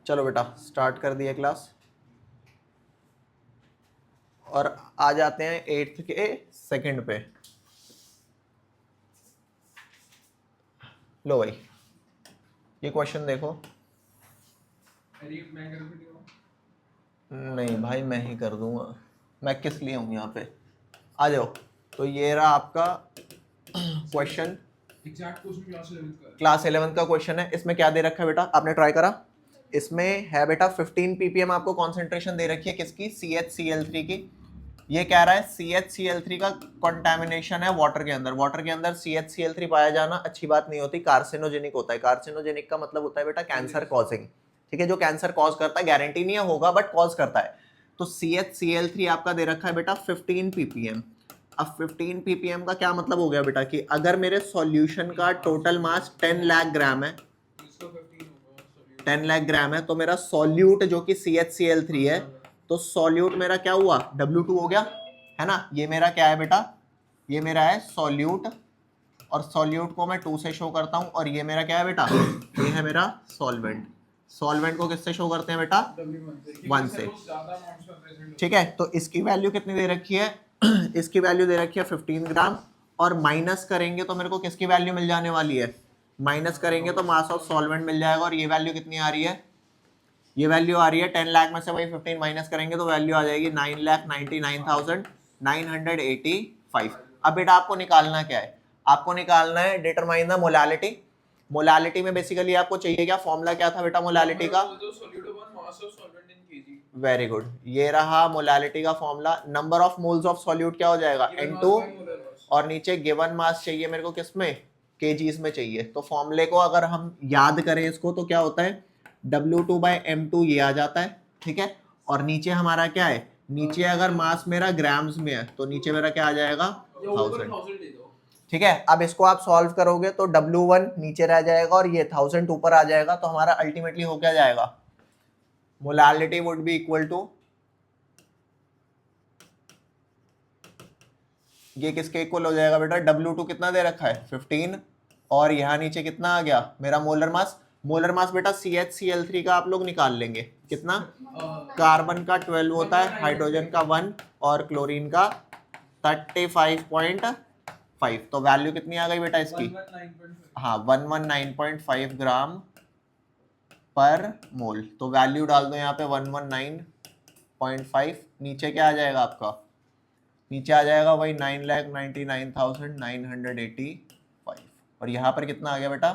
चलो बेटा स्टार्ट कर दिया क्लास और आ जाते हैं 8th के सेकंड पे। लो भाई ये क्वेश्चन देखो। नहीं भाई मैं ही कर दूंगा, मैं किस लिए हूँ यहाँ पे। आ जाओ। तो ये रहा आपका क्वेश्चन, क्लास 11 का क्वेश्चन है। इसमें क्या दे रखा है बेटा, आपने ट्राई करा? इसमें है बेटा 15 ppm आपको कॉन्सेंट्रेशन दे रखी है, किसकी? CHCl3 की। ये कह रहा है CHCl3 का कंटामिनेशन है वाटर के अंदर। वाटर के अंदर CHCl3 पाया जाना अच्छी बात नहीं होती, कार्सिनोजेनिक होता है। कार्सिनोजेनिक का मतलब होता है बेटा कैंसर कॉजिंग, ठीक है, जो कैंसर कॉज करता है, गारंटी नहीं है होगा बट कॉज करता है। तो CHCl3 आपका दे रखा है बेटा 15 ppm। अब 15 ppm का क्या मतलब हो गया बेटा कि अगर मेरे सॉल्यूशन का टोटल मास 10 लाख ग्राम है, 10 लाख ग्राम है, तो मेरा सॉल्यूट जो कि CHCl3 है, तो सॉल्यूट मेरा क्या हुआ? W2 हो गया, है ना। ये मेरा क्या है बेटा, ये मेरा है सॉल्यूट, और सॉल्यूट को मैं 2 से शो करता हूं, और ये मेरा क्या है बेटा, ये है मेरा सॉल्वेंट। सॉल्वेंट को किससे शो करते हैं बेटा? 1 से। ठीक है, तो इसकी वैल्यू कितनी दे रखी है? इसकी वैल्यू दे रखी है 15 ग्राम, और माइनस करेंगे तो मेरे को किसकी वैल्यू मिल जाने वाली है? माइनस करेंगे तो मास ऑफ सॉल्वेंट मिल जाएगा, और ये वैल्यू कितनी आ रही है? ये वैल्यू आ रही है 10 लाख में से वही 15 माइनस करेंगे तो वैल्यू आ जाएगी 9,99,985। अब बेटा आपको निकालना क्या है? आपको निकालना है डिटरमाइन द मोलालिटी। मोलालिटी में बेसिकली आपको चाहिए क्या? फॉर्मूला क्या था बेटा मोलालिटी का? वेरी गुड, ये रहा मोलालिटी का formula. Number of moles of solute क्या हो जाएगा? N2, और नीचे गिवन मास चाहिए मेरे को किसमें? केजीज में चाहिए। तो फॉर्मूले को अगर हम याद करें इसको तो क्या होता है? W2/M2 ये आ जाता है, ठीक है। और नीचे हमारा क्या है? नीचे अगर मास मेरा ग्राम्स में है तो नीचे मेरा क्या आ जाएगा? 1000। ठीक है, अब इसको आप सॉल्व करोगे तो W1 नीचे रह जाएगा और ये 1000 ऊपर आ जाएगा। तो हमारा अल्टीमेटली हो क्या जाएगा? Molality would be equal to, ये किसके इक्वल हो जाएगा बेटा? W2 कितना दे रखा है? 15, और यहाँ नीचे कितना आ गया मेरा मोलर मास? मोलर मास बेटा CHCl3 का आप लोग निकाल लेंगे, कितना? कार्बन का 12 होता है, हाइड्रोजन का 1 और क्लोरीन का 35.5। तो वैल्यू कितनी आ गई बेटा इसकी? हाँ 119.5 ग्राम पर मोल। तो वैल्यू डाल दो यहाँ पे 119.5। नीचे क्या आ जाएगा आपका? नीचे आ जाएगा वही 9,99,985, और यहाँ पर कितना आ गया बेटा?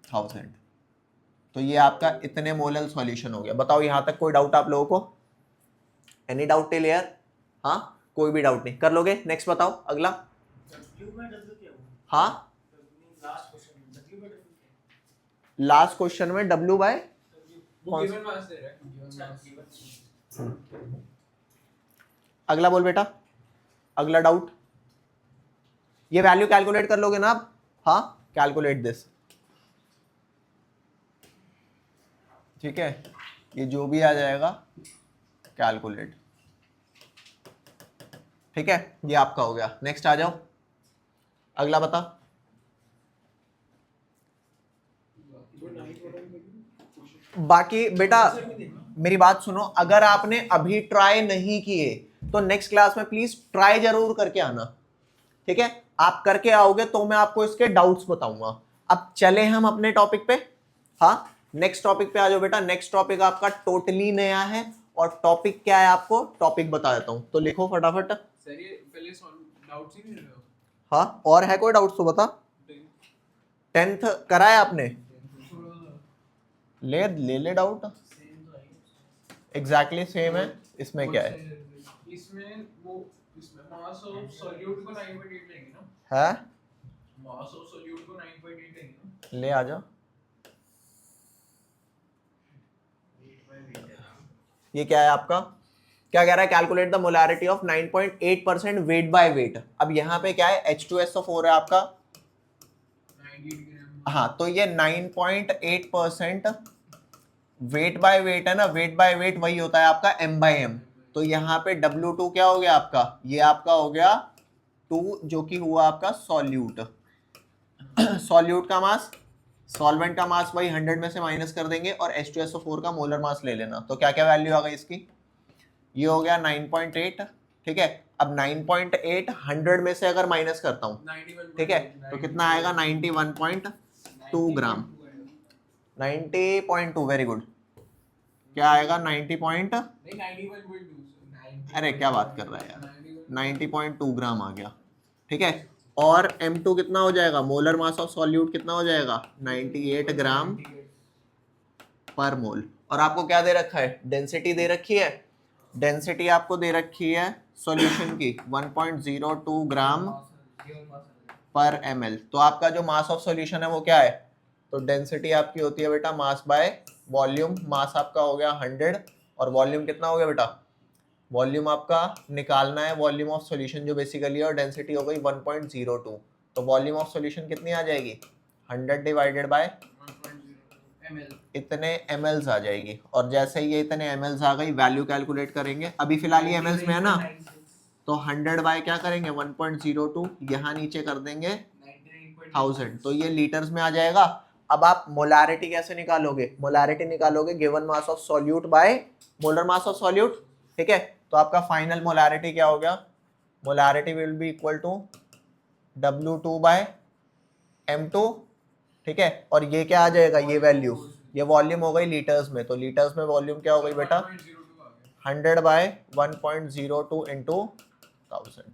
1000। तो ये आपका इतने मोलल सॉल्यूशन हो गया। बताओ यहाँ तक कोई डाउट आप लोगों को? Any doubt till here? हाँ कोई भी डाउट नहीं, कर लोगे? नेक्स्ट बताओ अगला। हाँ लास्ट क्वेश्चन में W बाय अगला बोल बेटा, अगला डाउट। ये वैल्यू कैलकुलेट कर लोगे ना आप? हाँ कैलकुलेट दिस, ठीक है, ये जो भी आ जाएगा कैलकुलेट। ठीक है, ये आपका हो गया। नेक्स्ट आ जाओ, अगला बता। बाकी बेटा मेरी बात सुनो, अगर आपने अभी ट्राई नहीं किए तो नेक्स्ट क्लास में प्लीज ट्राई जरूर करके आना, ठीक है। आप करके आओगे तो मैं आपको इसके डाउट्स बताऊंगा। अब चले हम अपने टॉपिक पे। हाँ नेक्स्ट टॉपिक पे आ जाओ बेटा। नेक्स्ट टॉपिक आपका टोटली नया है, और टॉपिक क्या है आपको टॉपिक बता देता हूं, तो लिखो फटाफट। हाँ और है कोई डाउट तो बता। 10th करा है आपने? ले डाउट, एग्जैक्टली सेम है। इसमें क्या है? इसमें मास ऑफ सॉल्यूट को 9.8 लेंगे ना? है मास ऑफ सॉल्यूट को 9.8 लेंगे ना? ले आ जा। ये क्या है आपका? क्या कह रहा है? Calculate the molarity of 9.8% weight by weight. अब यहाँ पे क्या है? H2SO4 है आपका। हाँ तो ये 9.8% वेट बाय वेट है ना। वेट बाय वेट वही होता है आपका M/M। तो यहाँ पे W2 क्या हो गया आपका? ये आपका हो गया 2, जो कि हुआ आपका सॉल्यूट। सॉल्यूट का मास सॉल्वेंट का मास वही 100 में से माइनस कर देंगे और H2SO4 का मोलर मास ले लेना। तो क्या क्या वैल्यू आ गई इसकी, ये हो गया 9.8, ठीक है। अब 9.8 100 में से अगर माइनस करता हूँ, ठीक है, तो कितना आएगा 91.2 ग्राम। 90.2, वेरी गुड। क्या आएगा 90. अरे क्या बात कर रहा है यार, 90.2 ग्राम आ गया, ठीक है। और M2 कितना हो जाएगा, मोलर मास ऑफ सॉल्यूट कितना हो जाएगा 98 ग्राम पर मोल। और आपको क्या दे रखा है, डेंसिटी दे रखी है। डेंसिटी आपको दे रखी है सॉल्यूशन की 1.02 ग्राम पर ml। तो आपका जो मास ऑफ सॉल्यूशन है वो क्या है, तो डेंसिटी आपकी होती है बेटा मास बाय वॉल्यूम। मास आपका हो गया 100 और वॉल्यूम कितना हो गया बेटा, वॉल्यूम आपका निकालना है वॉल्यूम ऑफ सॉल्यूशन जो बेसिकली है, और डेंसिटी हो गई 1.02। तो वॉल्यूम ऑफ सॉल्यूशन कितनी आ जाएगी, 100 डिवाइडेड बाय इतने mls आ जाएगी। और जैसे ही ये इतने mls आ गई, वैल्यू कैलकुलेट करेंगे। अभी फिलहाल ये mls में है ना, तो 100 बाय क्या करेंगे 1.02, यहाँ नीचे कर देंगे 1000, तो ये लीटर्स में आ जाएगा। अब आप मोलारिटी कैसे निकालोगे, मोलारिटी निकालोगे given mass of solute by molar mass of solute, ठीक है। तो आपका फाइनल मोलारिटी क्या हो गया, molarity will be equal to W2 by M2, ठीक है। और ये क्या आ जाएगा, ये वैल्यू, ये वॉल्यूम हो गई लीटर्स में, तो लीटर्स में वॉल्यूम क्या हो गई बेटा 100 बाय 1.02 इंटू 1000,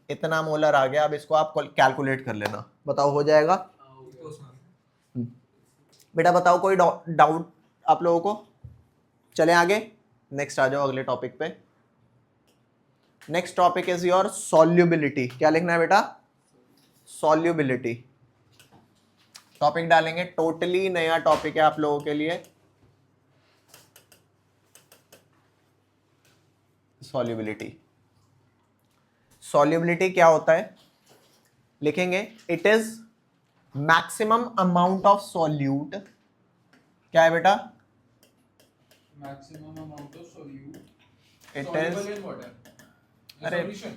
इतना मोलर आ गया। अब इसको आप कैलकुलेट कर लेना, बताओ हो जाएगा बेटा, बताओ कोई डाउट आप लोगों को। चले आगे, नेक्स्ट आ जाओ अगले टॉपिक पे। Next topic is your solubility. क्या लिखना है बेटा, सॉल्युबिलिटी। टॉपिक डालेंगे, टोटली नया टॉपिक है आप लोगों के लिए, सॉल्युबिलिटी। सॉल्युबिलिटी क्या होता है, लिखेंगे it is maximum amount of solute. क्या है बेटा, maximum amount of solute it soluble is, in water. अरे Solution.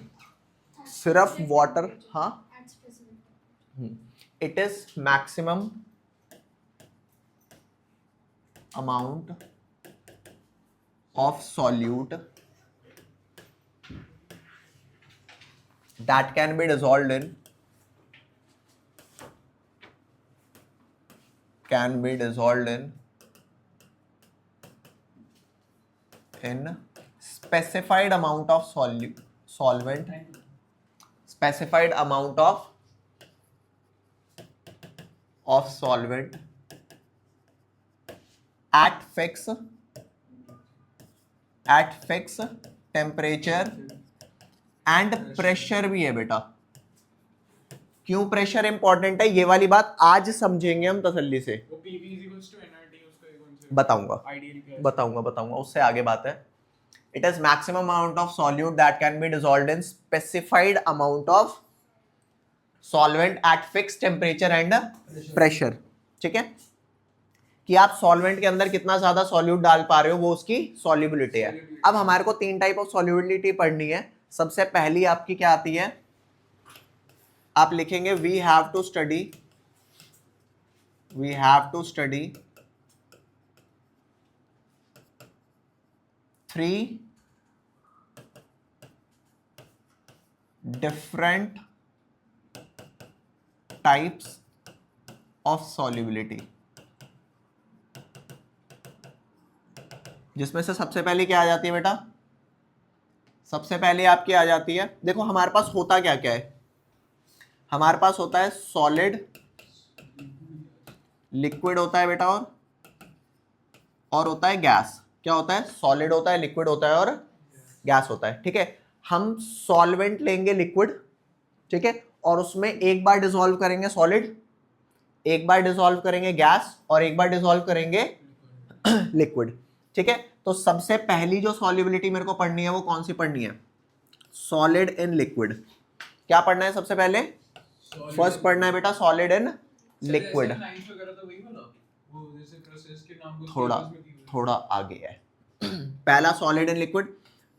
सिर्फ वाटर, हाँ, it is maximum amount of solute that can be dissolved in, can be dissolved in specified amount of solvent, specified amount of solvent at fixed temperature and pressure भी है बेटा। क्यों pressure important है, ये वाली बात आज समझेंगे हम तसल्ली से, बताऊंगा उससे आगे बात है। It is maximum amount of solute that can be dissolved in specified amount of solvent eight fix temperature and pressure, ठीक है। कि आप सॉल्वेंट के अंदर कितना ज्यादा सॉल्यूट डाल पा रहे हो, वो उसकी सॉल्युबिलिटी है। अब हमारे को 3 टाइप ऑफ सॉल्युबिलिटी पढ़नी है। सबसे पहली आपकी क्या आती है, आप लिखेंगे we have to study 3 different types of solubility, जिसमें से सबसे पहले क्या आ जाती है बेटा, सबसे पहले आपकी आ जाती है, देखो हमारे पास होता क्या क्या है, हमारे पास होता है सॉलिड, लिक्विड होता है बेटा, और होता है गैस। क्या होता है, सॉलिड होता है, लिक्विड होता है और गैस होता है, ठीक है। हम सॉल्वेंट लेंगे लिक्विड, ठीक है, और उसमें एक बार डिसॉल्व करेंगे सॉलिड, एक बार डिसॉल्व करेंगे गैस, और एक बार डिसॉल्व करेंगे लिक्विड, ठीक है। तो सबसे पहली जो सॉल्युबिलिटी मेरे को पढ़नी है वो कौन सी पढ़नी है, सॉलिड इन लिक्विड। क्या पढ़ना है सबसे पहले, फर्स्ट पढ़ना है बेटा सॉलिड इन लिक्विड। थोड़ा आगे है। पहला सॉलिड इन लिक्विड,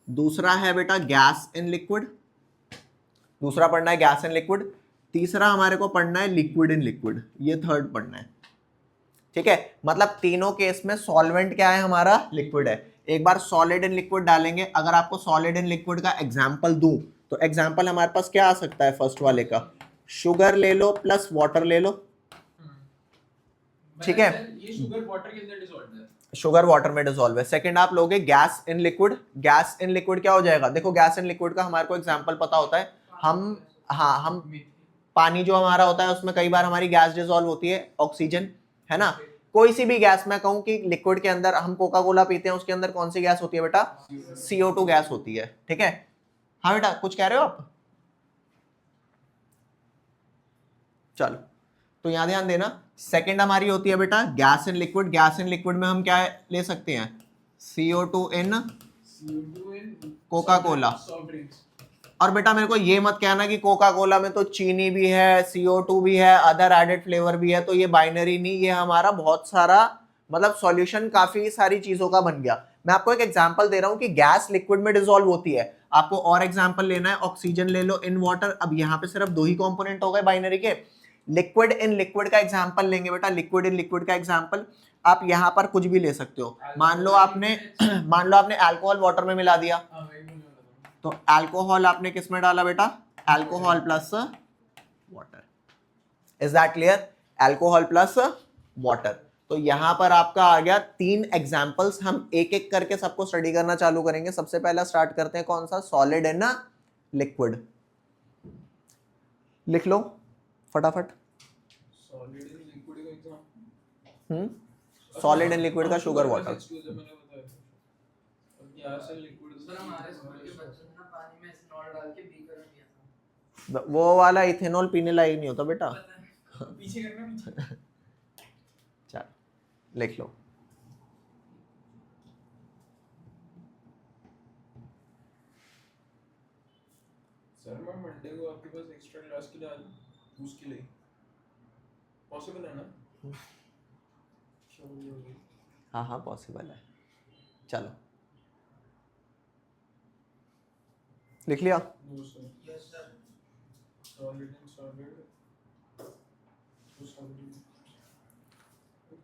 दूसरा है बेटा गैस इन लिक्विड, दूसरा पढ़ना है गैस इन लिक्विड, तीसरा हमारे को पढ़ना है लिक्विड इन लिक्विड, ये थर्ड पढ़ना है। ठीक है, मतलब तीनों केस में सॉल्वेंट क्या है हमारा, लिक्विड है। एक बार सॉलिड इन लिक्विड डालेंगे, अगर आपको सॉलिड इन लिक्विड का एग्जांपल दूं तो एग्जांपल हमारे पास क्या आ सकता है, फर्स्ट वाले का शुगर ले लो प्लस वाटर ले लो, ठीक है, ये शुगर वाटर के अंदर डिसॉल्व है, शुगर वाटर में डिसॉल्व है। सेकंड आप लोगे gas in liquid, gas in liquid क्या हो जाएगा, देखो गैस इन लिक्विड का हमारे को एग्जांपल पता होता है, हम पानी जो हमारा होता है उसमें कई बार हमारी गैस डिसॉल्व होती है, ऑक्सीजन, है ना। कोई सी भी गैस, मैं कहूं कि लिक्विड के अंदर हम कोका कोला पीते हैं, उसके अंदर कौन सी गैस होती है बेटा, CO2 गैस होती है, ठीक है। हाँ बेटा कुछ कह रहे हो आप, चलो तो यहां ध्यान देना। सेकंड हमारी होती है बेटा gas in liquid, gas in liquid में हम क्या ले सकते हैं, CO2 इन कोका कोला। और बेटा मेरे को ये मत कहना कि कोका कोला में तो चीनी भी है, CO2 भी है, अदर एडेड फ्लेवर भी है, तो ये बाइनरी नहीं, ये हमारा बहुत सारा मतलब सॉल्यूशन काफी सारी चीजों का बन गया। मैं आपको एक एग्जांपल दे रहा हूं कि गैस लिक्विड में डिसॉल्व होती है, आपको और एग्जांपल लेना है, ऑक्सीजन ले लो इन वाटर। अब यहाँ पे सिर्फ दो ही कंपोनेंट हो गए बाइनरी के। लिक्विड इन लिक्विड का एग्जांपल लेंगे बेटा, लिक्विड इन लिक्विड का एग्जांपल आप यहाँ पर कुछ भी ले सकते हो। मान लो आपने अल्कोहल वाटर में मिला दिया, तो अल्कोहल आपने किस में डाला बेटा, alcohol plus water, is that clear, alcohol plus water. तो यहां पर आपका आ गया 3 एग्जांपल्स, हम एक एक करके सबको स्टडी करना चालू करेंगे। सबसे पहला स्टार्ट करते हैं कौन सा, सॉलिड एंड लिक्विड, लिख लो फटाफट। सॉलिड इन लिक्विड का एग्जांपल, सॉलिड एंड लिक्विड का शुगर वाटर, वो वाला इथेनॉल पीने लायक नहीं होता बेटा। पीछे करना पीछे, चल लिख लो। सर मैं मंडे को आपके पास एक्स्ट्रा क्लास के लिए आ जाऊं, उसके लिए पॉसिबल है ना? हाँ हाँ पॉसिबल है, चलो लिख लिया। No sir, yes sir, solid in solid, तो सॉलिड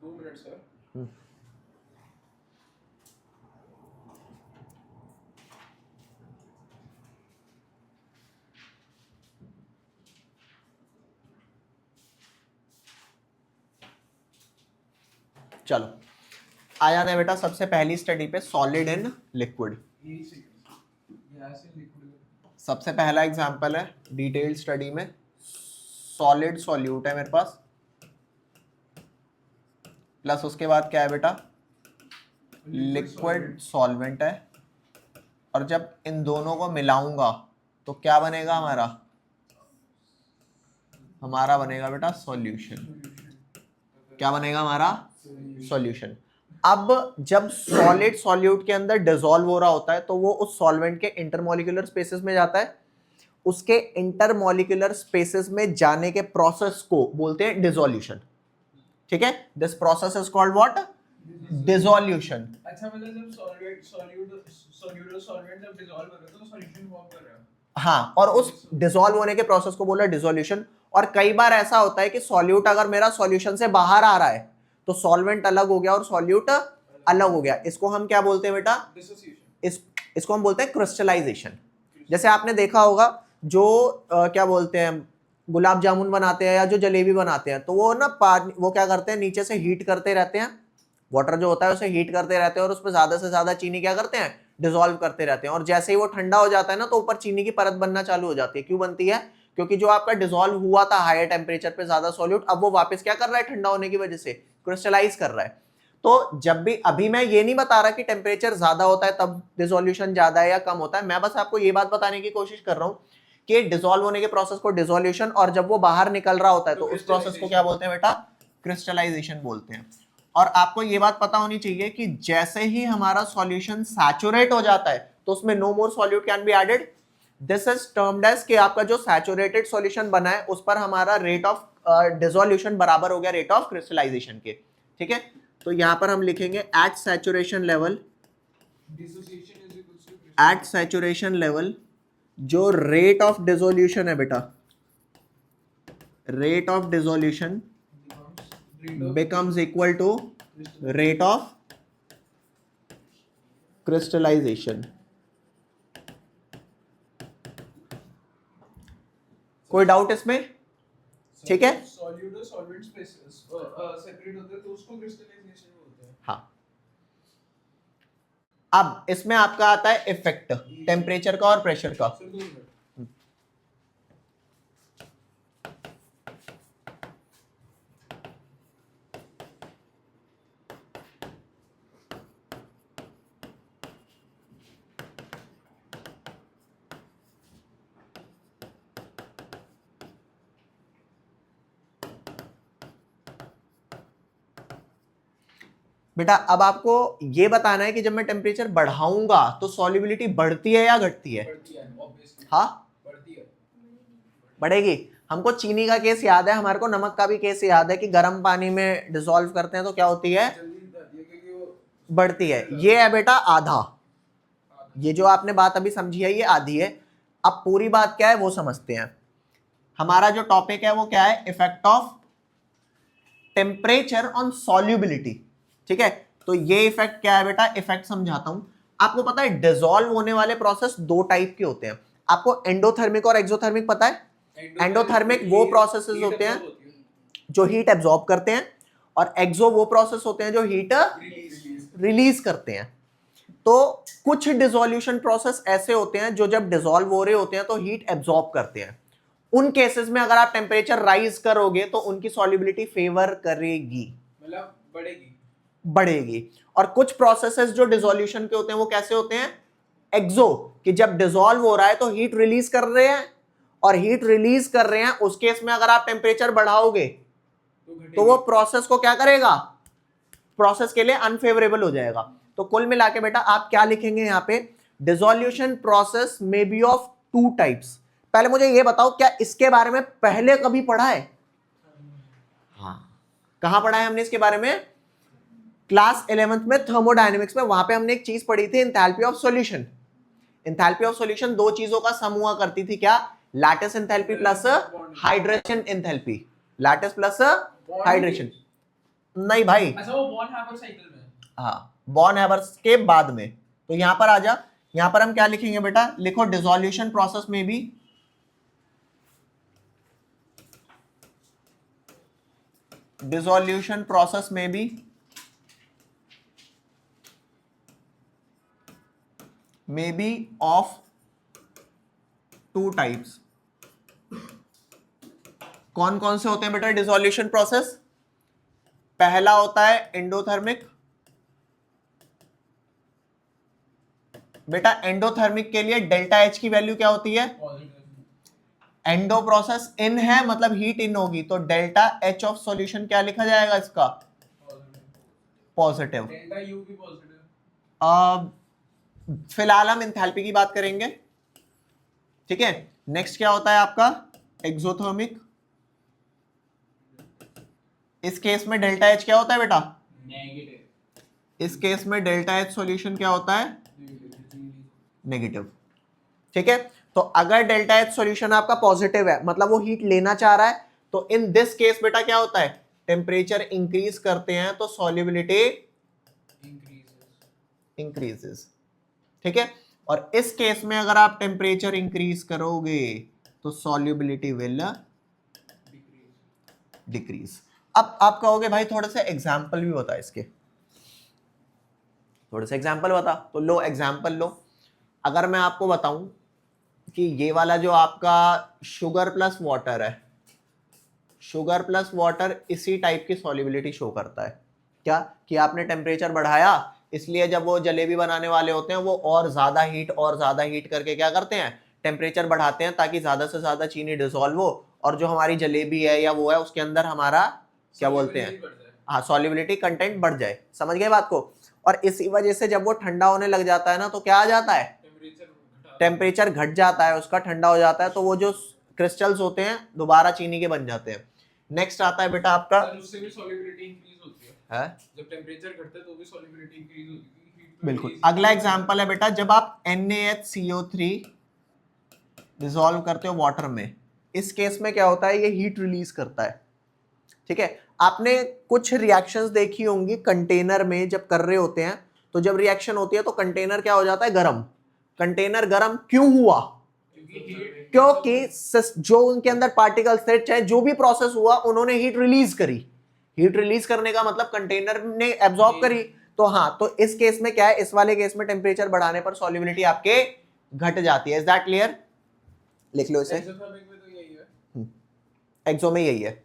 2 मिनट सर। चलो आ जाते हैं बेटा सबसे पहली स्टडी पे, सॉलिड इन लिक्विड। सबसे पहला एग्जांपल है डिटेल्ड स्टडी में, सॉलिड सॉल्यूट है मेरे पास, प्लस उसके बाद क्या है बेटा, लिक्विड सॉल्वेंट है, और जब इन दोनों को मिलाऊंगा तो क्या बनेगा हमारा बनेगा बेटा सॉल्यूशन। क्या बनेगा हमारा, सॉल्यूशन। अब जब सॉलिड सॉल्यूट के अंदर डिसॉल्व हो रहा होता है तो वो उस सॉल्वेंट के इंटरमॉलिक्यूलर स्पेसेस में जाता है, उसके इंटरमॉलिक्यूलर स्पेसेस में जाने के प्रोसेस को बोलते हैं डिसोल्यूशन, ठीक है। This process is called what, dissolution. अच्छा मतलब जब सॉल्वेंट जब डिसॉल्व हो रहा है तो सॉल्यूशन फॉर्म कर रहा है, हाँ, और उस डिसॉल्व होने के प्रोसेस को बोला डिसोल्यूशन। और कई बार ऐसा होता है कि सॉल्यूट अगर मेरा सॉल्यूशन से बाहर आ रहा है तो सॉल्वेंट अलग हो गया और सॉल्यूट अलग हो गया, इसको हम क्या बोलते हैं बेटा, इसको हम बोलते हैं क्रिस्टलाइजेशन। जैसे आपने देखा होगा जो क्या बोलते हैं गुलाब जामुन बनाते हैं या जो जलेबी बनाते हैं, तो वो ना वो क्या करते हैं, नीचे से हीट करते रहते हैं, वाटर जो होता है उसे हीट करते रहते हैं और उसमें ज्यादा से ज्यादा चीनी क्या करते हैं, डिसॉल्व करते रहते हैं। और जैसे ही वो ठंडा हो जाता है ना तो ऊपर चीनी की परत बनना चालू हो जाती है। क्यों बनती है, क्योंकि जो आपका डिसॉल्व हुआ था हायर टेम्परेचर पे ज्यादा सॉल्यूट, अब वो वापस क्या कर रहा है, ठंडा होने की वजह से क्रिस्टलाइज कर रहा है। तो जब भी, अभी मैं ये नहीं बता रहा कि टेम्परेचर ज्यादा होता है तब डिसोल्यूशन ज्यादा है या कम होता है, मैं बस आपको ये बात बताने की कोशिश कर रहा हूं कि डिसॉल्व होने के प्रोसेस को डिसोल्यूशन, और जब वो बाहर निकल रहा होता है तो उस प्रोसेस को क्या बोलते हैं बेटा, क्रिस्टलाइजेशन बोलते हैं। और आपको ये बात पता होनी चाहिए कि जैसे ही हमारा सॉल्यूशन सैचुरेट हो जाता है तो उसमें no more solute can be added, this is termed as कि आपका जो सैचुरेटेड सॉल्यूशन बना है उस पर हमारा रेट ऑफ डिसोल्यूशन बराबर हो गया रेट ऑफ क्रिस्टलाइजेशन के, ठीक है। तो यहां पर हम लिखेंगे एट सैचुरेशन लेवल जो रेट ऑफ डिसोल्यूशन है बेटा, rate of dissolution becomes equal to rate of crystallization. कोई डाउट इसमें? ठीक है, सॉल्यूट और सॉल्वेंट सेपरेट होते हैं तो उसको क्रिस्टलाइजेशन बोलते हैं। हाँ। अब इसमें आपका आता है इफेक्ट टेम्परेचर का और प्रेशर का। Sir 2 minute. बेटा अब आपको ये बताना है कि जब मैं टेम्परेचर बढ़ाऊंगा तो सॉल्युबिलिटी बढ़ती है या घटती है? बढ़ती है ऑब्वियसली। हाँ, बढ़ती है। बढ़ेगी। हमको चीनी का केस याद है, हमारे को नमक का भी केस याद है कि गर्म पानी में डिसॉल्व करते हैं तो क्या होती है? जल्दी बढ़ती है क्योंकि वो बढ़ती है। ये है बेटा आधा, ये जो आपने बात अभी समझी है ये आधी है। अब पूरी बात क्या है वो समझते हैं। हमारा जो टॉपिक है वो क्या है? Effect of temperature on solubility. ठीक है, तो ये इफेक्ट क्या है बेटा? इफेक्ट समझाता हूं आपको। पता है डिसॉल्व होने वाले प्रोसेस 2 टाइप के होते हैं। आपको एंडोथर्मिक और एक्सोथर्मिक पता है? एंडोथर्मिक वो प्रोसेसेस होते हैं जो हीट एब्जॉर्ब करते हैं, और एक्सो वो प्रोसेस होते हैं जो हीट रिलीज करते हैं। तो कुछ डिसोल्यूशन प्रोसेस ऐसे होते हैं जो जब डिसॉल्व हो रहे होते हैं तो हीट एब्जॉर्ब करते हैं। उन केसेस में अगर आप टेम्परेचर राइज करोगे तो उनकी सॉल्युबिलिटी फेवर करेगी, मतलब बढ़ेगी। और कुछ प्रोसेसेस जो डिसोल्यूशन के होते हैं वो कैसे होते हैं? एक्सो, कि जब डिसॉल्व हो रहा है तो हीट रिलीज कर रहे हैं, और हीट रिलीज कर रहे हैं उस केस में अगर आप टेम्परेचर बढ़ाओगे तो वो प्रोसेस को क्या करेगा? प्रोसेस के लिए अनफेवरेबल हो जाएगा। तो कुल मिला के बेटा आप क्या लिखेंगे यहां पे? Dissolution process may be of 2 types. पहले मुझे ये बताओ, क्या इसके बारे में पहले कभी पढ़ा है? हाँ, कहां पढ़ा है हमने इसके बारे में? क्लास 11th में थर्मोडायनेमिक्स में। वहां पे हमने एक चीज पढ़ी थी, enthalpy of solution. Enthalpy of solution 2 चीजों का सम हुआ करती थी, क्या? Lattice enthalpy plus hydration enthalpy. Lattice plus hydration. नहीं भाई, अच्छा वो बॉर्न हैबर साइकिल में। हाँ, बॉर्न हैबर्स के बाद में। तो यहां पर आ जा, यहां पर हम क्या लिखेंगे बेटा? लिखो डिसोल्यूशन प्रोसेस में भी डिसोल्यूशन प्रोसेस में भी मे बी ऑफ 2 टाइप्स। कौन कौन से होते हैं बेटा डिसोल्यूशन प्रोसेस? पहला होता है एंडोथर्मिक। बेटा एंडोथर्मिक के लिए डेल्टा एच की वैल्यू क्या होती है? एंडो प्रोसेस इन है मतलब हीट इन होगी, तो डेल्टा एच ऑफ सॉल्यूशन क्या लिखा जाएगा इसका? पॉजिटिव। डेल्टा यू भी पॉजिटिव। फिलहाल हम एंथैल्पी की बात करेंगे। ठीक है, नेक्स्ट क्या होता है आपका? एक्सोथर्मिक। इस केस में डेल्टा एच क्या होता है बेटा? नेगेटिव। इस केस में डेल्टा एच सॉल्यूशन क्या होता है? नेगेटिव। ठीक है, तो अगर डेल्टा एच सॉल्यूशन आपका पॉजिटिव है मतलब वो हीट लेना चाह रहा है, तो इन दिस केस बेटा क्या होता है? टेम्परेचर इंक्रीज करते हैं तो सॉल्युबिलिटी इंक्रीजेस। ठीक है, और इस केस में अगर आप टेम्परेचर इंक्रीज करोगे तो सॉल्युबिलिटी विल डिक्रीज। अब आप कहोगे भाई थोड़े से एग्जाम्पल भी बता इसके, थोड़े से एग्जाम्पल बता। तो लो एग्जाम्पल लो। अगर मैं आपको बताऊं कि ये वाला जो आपका शुगर प्लस वाटर है, शुगर प्लस वाटर इसी टाइप की सॉल्युबिलिटी शो करता है। क्या कि आपने टेम्परेचर बढ़ाया, इसलिए जब वो जलेबी बनाने वाले होते हैं वो और ज्यादा हीट करके क्या करते हैं? टेम्परेचर बढ़ाते हैं ताकि ज्यादा से ज्यादा चीनी डिसॉल्व हो, और जो हमारी जलेबी है या वो है उसके अंदर हमारा क्या बोलते हैं? हाँ, सॉल्युबिलिटी कंटेंट बढ़ जाए। समझ गए बात को? और इसी वजह से जब वो ठंडा होने लग जाता है ना तो क्या आ जाता है? टेम्परेचर घट जाता है उसका, ठंडा हो जाता है, तो वो जो क्रिस्टल्स होते हैं दोबारा चीनी के बन जाते हैं। नेक्स्ट आता है बेटा आपका, उससे भी सॉल्युबिलिटी इंक्रीज होती है? जब टेम्परेचर घटता है तो भी सॉल्युबिलिटी इंक्रीज होती है। बिल्कुल। अगला एग्जांपल है बेटा, जब आप NaHCO3 डिसॉल्व करते हो वाटर में, इस केस में क्या होता है? ये हीट रिलीज करता है। ठीक है, आपने कुछ रिएक्शंस देखी होंगी कंटेनर में जब कर रहे होते हैं, तो जब रिएक्शन होती है तो कंटेनर क्या हो जाता है, गरम। कंटेनर गरम क्यों हुआ? क्योंकि जो उनके अंदर पार्टिकल्स थे, चाहे जो भी प्रोसेस हुआ, उन्होंने हीट रिलीज करी। हीट रिलीज करने का मतलब कंटेनर ने एब्जॉर्ब करी। तो हाँ, तो इस केस में क्या है, इस वाले केस में टेम्परेचर बढ़ाने पर सॉल्युबिलिटी आपके घट जाती है। Is that clear? लिख लो इसे, एक्सो में यही है।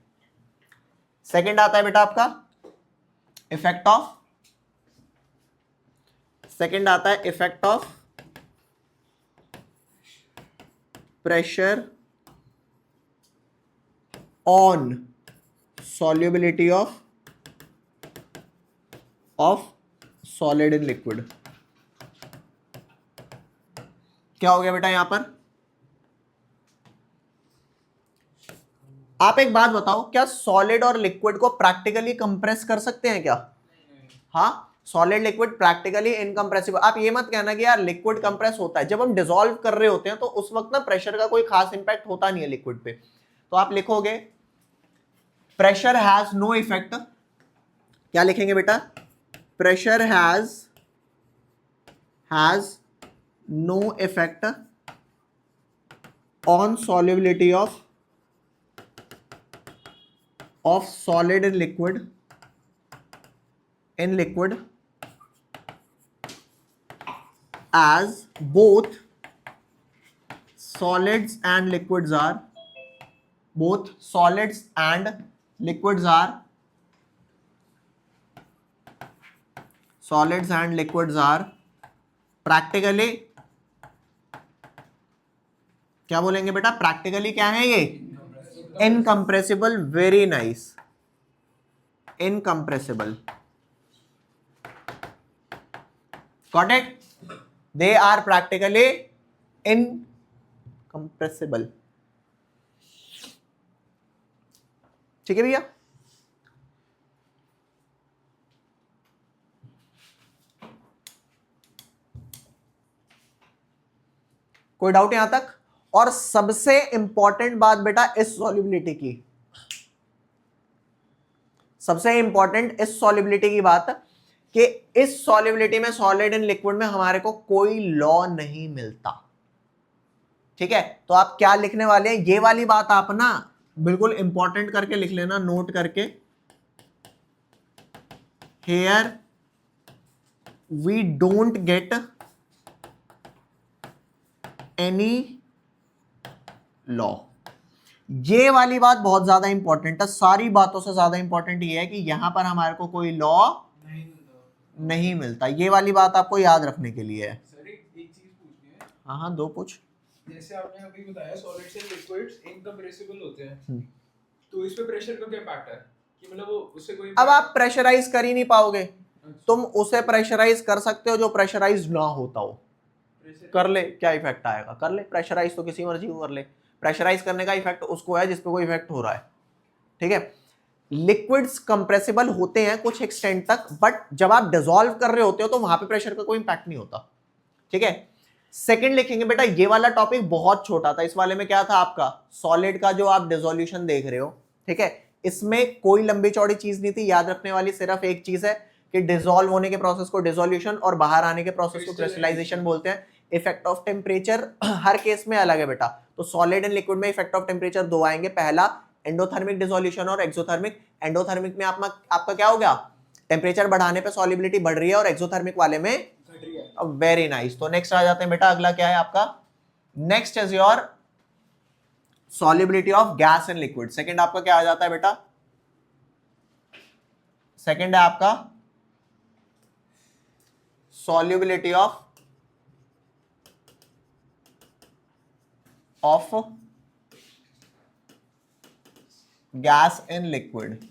सेकंड आता है बेटा आपका इफेक्ट ऑफ, सेकंड आता है effect of pressure on solubility of solid in liquid। क्या हो गया बेटा यहां पर? आप एक बात बताओ, क्या सॉलिड और लिक्विड को प्रैक्टिकली कंप्रेस कर सकते हैं क्या? हाँ, सॉलिड लिक्विड प्रैक्टिकली इनकंप्रेसिबल। आप ये मत कहना कि यार लिक्विड कंप्रेस होता है, जब हम डिसॉल्व कर रहे होते हैं तो उस वक्त ना प्रेशर का कोई खास इंपैक्ट होता नहीं है लिक्विड पे। तो आप लिखोगे प्रेशर हैज नो इफेक्ट। क्या लिखेंगे बेटा? Pressure has no effect on solubility of solid in liquid as both solids and liquids are practically, क्या बोलेंगे बेटा? प्रैक्टिकली क्या है ये? Incompressible. Very nice, incompressible. Got it? They are practically incompressible. ठीक है भैया? कोई डाउट यहां तक? और सबसे इंपॉर्टेंट बात बेटा इस सॉल्युबिलिटी की, सबसे इंपॉर्टेंट इस सॉल्युबिलिटी की बात कि इस सॉल्युबिलिटी में, सॉलिड इन लिक्विड में हमारे को कोई लॉ नहीं मिलता। ठीक है, तो आप क्या लिखने वाले हैं, ये वाली बात आप ना बिल्कुल इंपॉर्टेंट करके लिख लेना, नोट करके। Here we don't get any law. ये वाली बात बहुत ज्यादा इंपॉर्टेंट है, सारी बातों से ज्यादा इंपॉर्टेंट ये है कि यहां पर हमारे को कोई लॉ नहीं मिलता। ये वाली बात आपको याद रखने के लिए है। सर एक चीज पूछनी है। हाँ हाँ, दो पूछ। जैसे आपने अभी बताया सॉलिड्स एंड लिक्विड्स इनकंप्रेसिबल होते हैं, तो इस पे प्रेशर का क्या इम्पैक्ट है कि मतलब वो उससे कोई, अब आप प्रेशराइज कर ही नहीं पाओगे। तुम उसे प्रेशराइज कर सकते हो जो प्रेशराइज ना होता हो। कर ले, क्या इफेक्ट आएगा? कर ले प्रेशराइज, तो किसी मर्जी को कर ले। प्रेशराइज करने का इफेक्ट उसको है जिसपे कोई इफेक्ट हो रहा है। ठीक है, लिक्विड्स कंप्रेसिबल होते हैं कुछ एक्सटेंट तक, बट जब आप डिसॉल्व कर रहे होते हो तो वहां पे प्रेशर का कोई इंपैक्ट नहीं होता। ठीक है, सेकंड लिखेंगे बेटा, ये वाला टॉपिक बहुत छोटा था। इस वाले में क्या था आपका, सॉलिड का जो आप डिसोल्यूशन देख रहे हो। ठीक है, इसमें कोई लंबी चौड़ी चीज नहीं थी, याद रखने वाली सिर्फ एक चीज है कि डिसॉल्व होने के प्रोसेस को डिसोल्यूशन और बाहर आने के प्रोसेस को क्रिस्टलाइजेशन बोलते हैं। Effect of temperature her case में अलग है बेटा। तो सॉलिड एंड लिक्विड में इफेक्ट ऑफ टेम्परेचर दो आएंगे, पहला एंडोथर्मिक डिसोल्यूशन और एक्सोथर्मिक। एंडोथर्मिक में आपका क्या हो गया, टेम्परेचर बढ़ाने पे सॉल्युबिलिटी बढ़ रही है, और एक्सोथर्मिक वाले में वेरी नाइस। तो नेक्स्ट आ जाते हैं बेटा, अगला क्या है आपका, next is your solubility of gas in liquid. Second आपका क्या आ जाता है बेटा, सेकंड है आपका solubility of gas in liquid.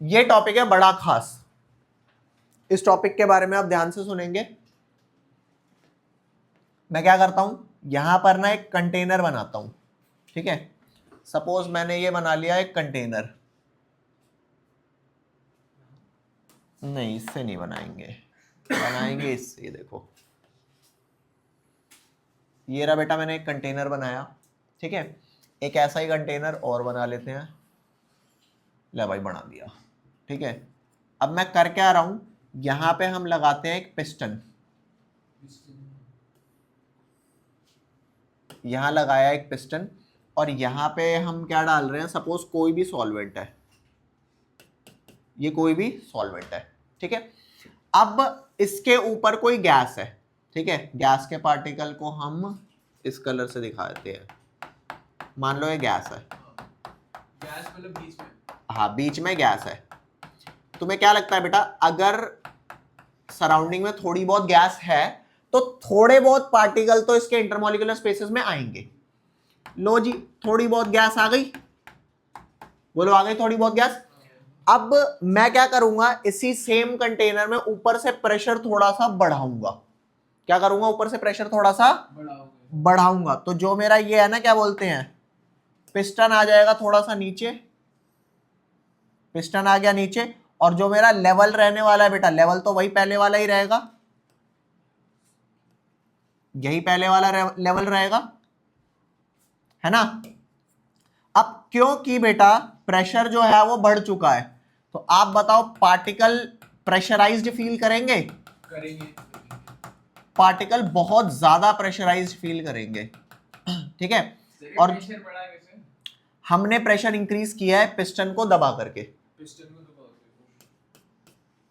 ये टॉपिक है बड़ा खास, इस टॉपिक के बारे में आप ध्यान से सुनेंगे। मैं क्या करता हूं, यहां पर ना एक कंटेनर बनाता हूं। ठीक है, सपोज मैंने ये बना लिया एक कंटेनर, नहीं इससे नहीं बनाएंगे, बनाएंगे इससे। देखो ये रहा बेटा, मैंने एक कंटेनर बनाया। ठीक है, एक ऐसा ही कंटेनर और बना लेते हैं, ले भाई बना दिया, ठीक है। अब मैं कर क्या रहा हूं, यहां पे हम लगाते हैं एक पिस्टन, यहां लगाया एक पिस्टन, और यहां पे हम क्या डाल रहे हैं, सपोज कोई भी सॉल्वेंट है, ये कोई भी सॉल्वेंट है, ठीक है। अब इसके ऊपर कोई गैस है, ठीक है, गैस के पार्टिकल को हम इस कलर से दिखा देते हैं, मान लो ये गैस है, गैस मतलब बीच में, हाँ बीच में गैस है। तुम्हें क्या लगता है बेटा, अगर सराउंडिंग में थोड़ी बहुत गैस है तो थोड़े बहुत पार्टिकल तो इसके इंटरमॉलिक्यूलर स्पेसेस में आएंगे। लो जी, थोड़ी बहुत गैस आ गई, बोलो आ गई थोड़ी बहुत गैस। अब मैं क्या करूंगा, इसी सेम कंटेनर में ऊपर से प्रेशर थोड़ा सा बढ़ाऊंगा, क्या करूंगा, ऊपर से प्रेशर थोड़ा सा बढ़ाऊंगा, तो जो मेरा ये है ना, क्या बोलते हैं, पिस्टन आ जाएगा थोड़ा सा नीचे, पिस्टन आ गया नीचे, और जो मेरा लेवल रहने वाला है बेटा, लेवल तो वही पहले वाला ही रहेगा, यही पहले वाला लेवल रहेगा, है ना। अब क्योंकि बेटा प्रेशर जो है वो बढ़ चुका है, तो आप बताओ पार्टिकल प्रेशराइज्ड फील करेंगे, पार्टिकल बहुत ज्यादा प्रेशराइज्ड फील करेंगे, ठीक है। और हमने प्रेशर इंक्रीज किया है पिस्टन को दबा करके,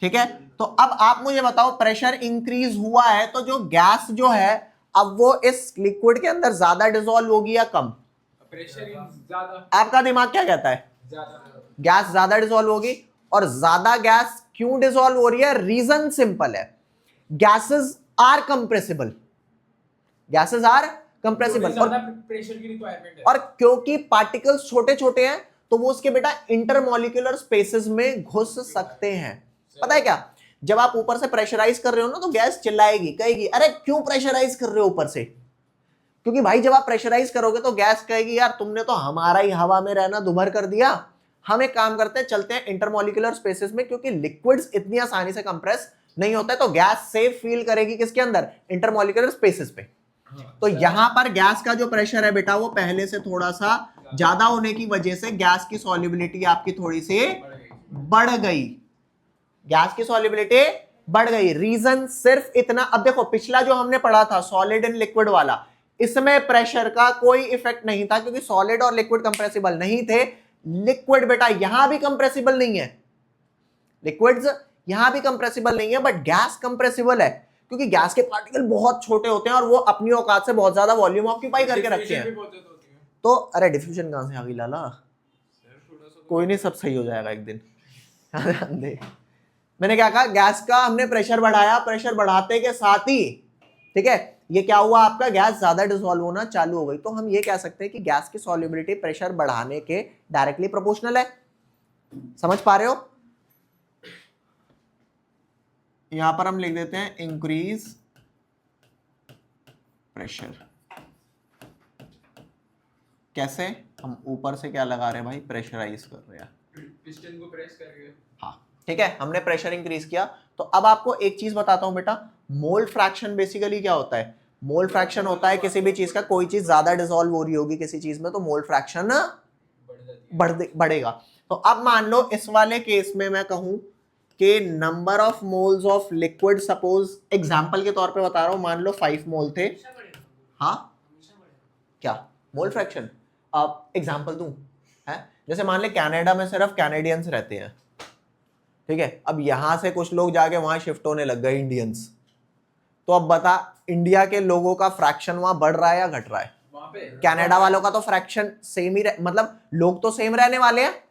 ठीक है। तो अब आप मुझे बताओ, प्रेशर इंक्रीज हुआ है तो जो गैस जो है अब वो इस लिक्विड के अंदर ज्यादा डिसॉल्व होगी या कम, प्रेशर ज्यादा, आपका दिमाग क्या कहता है, गैस ज्यादा डिसॉल्व होगी। और ज्यादा गैस क्यों डिसॉल्व हो रही है, रीजन सिंपल है, gases are compressible, gases are compressible, और प्रेशर की रिक्वायरमेंट है, और क्योंकि पार्टिकल्स छोटे छोटे हैं तो वो उसके बेटा इंटरमॉलिक्यूलर स्पेसेस में घुस सकते हैं। पता है क्या, जब आप ऊपर से प्रेशराइज कर रहे हो ना तो गैस चिल्लाएगी, कहेगी अरे क्यों प्रेशराइज कर रहे हो ऊपर से, क्योंकि भाई जब आप प्रेशराइज करोगे तो गैस कहेगी यार तुमने तो हमारा ही हवा में रहना दुभर कर दिया, हम एक काम करते हैं, चलते हैं इंटरमॉलिक्यूलर स्पेसेस में, क्योंकि लिक्विड्स इतनी आसानी से कंप्रेस नहीं होता है, तो गैस सेफ फील करेगी किसके अंदर, इंटरमॉलिक्यूलर स्पेसेस पे। तो यहां पर गैस का जो प्रेशर है बेटा वो पहले से थोड़ा सा ज्यादा होने की वजह से गैस की सॉल्युबिलिटी आपकी थोड़ी सी बढ़ गई, गैस की सॉल्युबिलिटी बढ़ गई, रीजन सिर्फ इतना। अब देखो पिछला जो हमने पढ़ा था सॉलिड एंड लिक्विड वाला, इसमें प्रेशर का कोई इफेक्ट नहीं था क्योंकि सॉलिड और लिक्विड कंप्रेसिबल नहीं थे। लिक्विड बेटा यहां भी कंप्रेसिबल नहीं है, लिक्विड्स यहां भी कंप्रेसिबल नहीं है, बट गैस कंप्रेसिबल है क्योंकि गैस के पार्टिकल बहुत छोटे होते हैं और वो अपनी औकात से बहुत ज्यादा वॉल्यूम ऑक्यूपाई करके रखते हैं। तो अरे डिफ्यूजन कहां से आ गई लाला, कोई नहीं सब सही हो जाएगा एक दिन। मैंने क्या कहा, गैस का हमने प्रेशर बढ़ाया, प्रेशर बढ़ाते के साथ ही ठीक है ये क्या हुआ, आपका गैस ज्यादा डिसॉल्व होना चालू हो गई। तो हम ये कह सकते हैं कि गैस की सॉल्युबिलिटी प्रेशर बढ़ाने के डायरेक्टली प्रोपोर्शनल है। समझ पा रहे हो, यहां पर हम लिख देते हैं इंक्रीज प्रेशर। कैसे, हम ऊपर से क्या लगा रहे हैं भाई, प्रेशराइज कर रहे हैं, पिस्टन को प्रेस करके, हाँ ठीक है, हमने प्रेशर इंक्रीज किया। तो अब आपको एक चीज बताता हूं बेटा, मोल फ्रैक्शन बेसिकली क्या होता है, मोल फ्रैक्शन होता है किसी भी चीज का, कोई चीज ज्यादा डिसॉल्व हो रही होगी किसी चीज में तो मोल फ्रैक्शन बढ़ेगा। तो अब मान लो इस वाले केस में मैं कहूं कि number of moles of liquid, suppose example के तौर पे बता रहा हूं, मान लो 5 मोल थे, हाँ क्या मोल फ्रैक्शन, अब एग्जांपल दूं है, जैसे मान ले कनाडा में सिर्फ कैनेडियंस रहते हैं, ठीक है, अब यहां से कुछ लोग जाके वहां शिफ्ट होने लग गए इंडियंस, तो अब बता इंडिया के लोगों का फ्रैक्शन वहां बढ़ रहा है या घट रहा है, कनाडा वालों का तो फ्रैक्शन सेम ही मतलब लोग तो सेम रहने वाले हैं।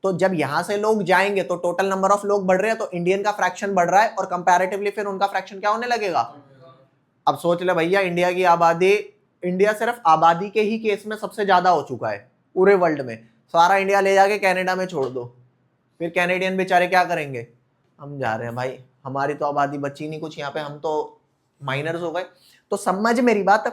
तो जब यहां से लोग जाएंगे तो टोटल नंबर ऑफ लोग बढ़ रहे हैं, तो इंडियन का फ्रैक्शन बढ़ रहा है और कंपैरेटिवली फिर उनका फ्रैक्शन क्या होने लगेगा। अब सोच ले भैया, इंडिया की आबादी, इंडिया सिर्फ आबादी के ही केस में सबसे ज्यादा हो चुका है पूरे वर्ल्ड में, सारा इंडिया ले जाके कनाडा में छोड़ दो, फिर कैनेडियन बेचारे क्या करेंगे, हम जा रहे हैं भाई, हमारी तो आबादी बची नहीं कुछ यहाँ पे, हम तो माइनर्स हो गए। तो समझ मेरी बात,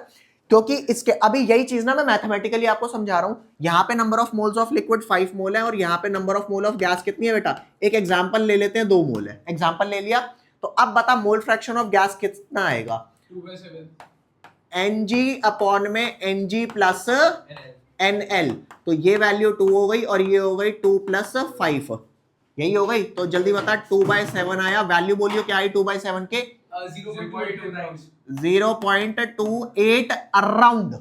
क्योंकि इसके अभी यही चीज ना मैं मैथमेटिकली आपको समझा रहा हूं, यहाँ पे number of moles of liquid 5 मोल है और यहाँ पे number of mole of gas कितनी है बेटा, एक एग्जांपल ले लेते हैं 2 मोल है, एग्जांपल ले लिया। तो अब बता मोल फ्रैक्शन ऑफ गैस कितना आएगा, 2/7 Ng अपॉन में Ng प्लस NL, तो ये वैल्यू 2 हो गई और ये हो गई 2 + 5, यही हो गई। तो जल्दी बता 2/7 आया, वैल्यू बोलियो क्या आई 2/7 के? 0.28 अराउंड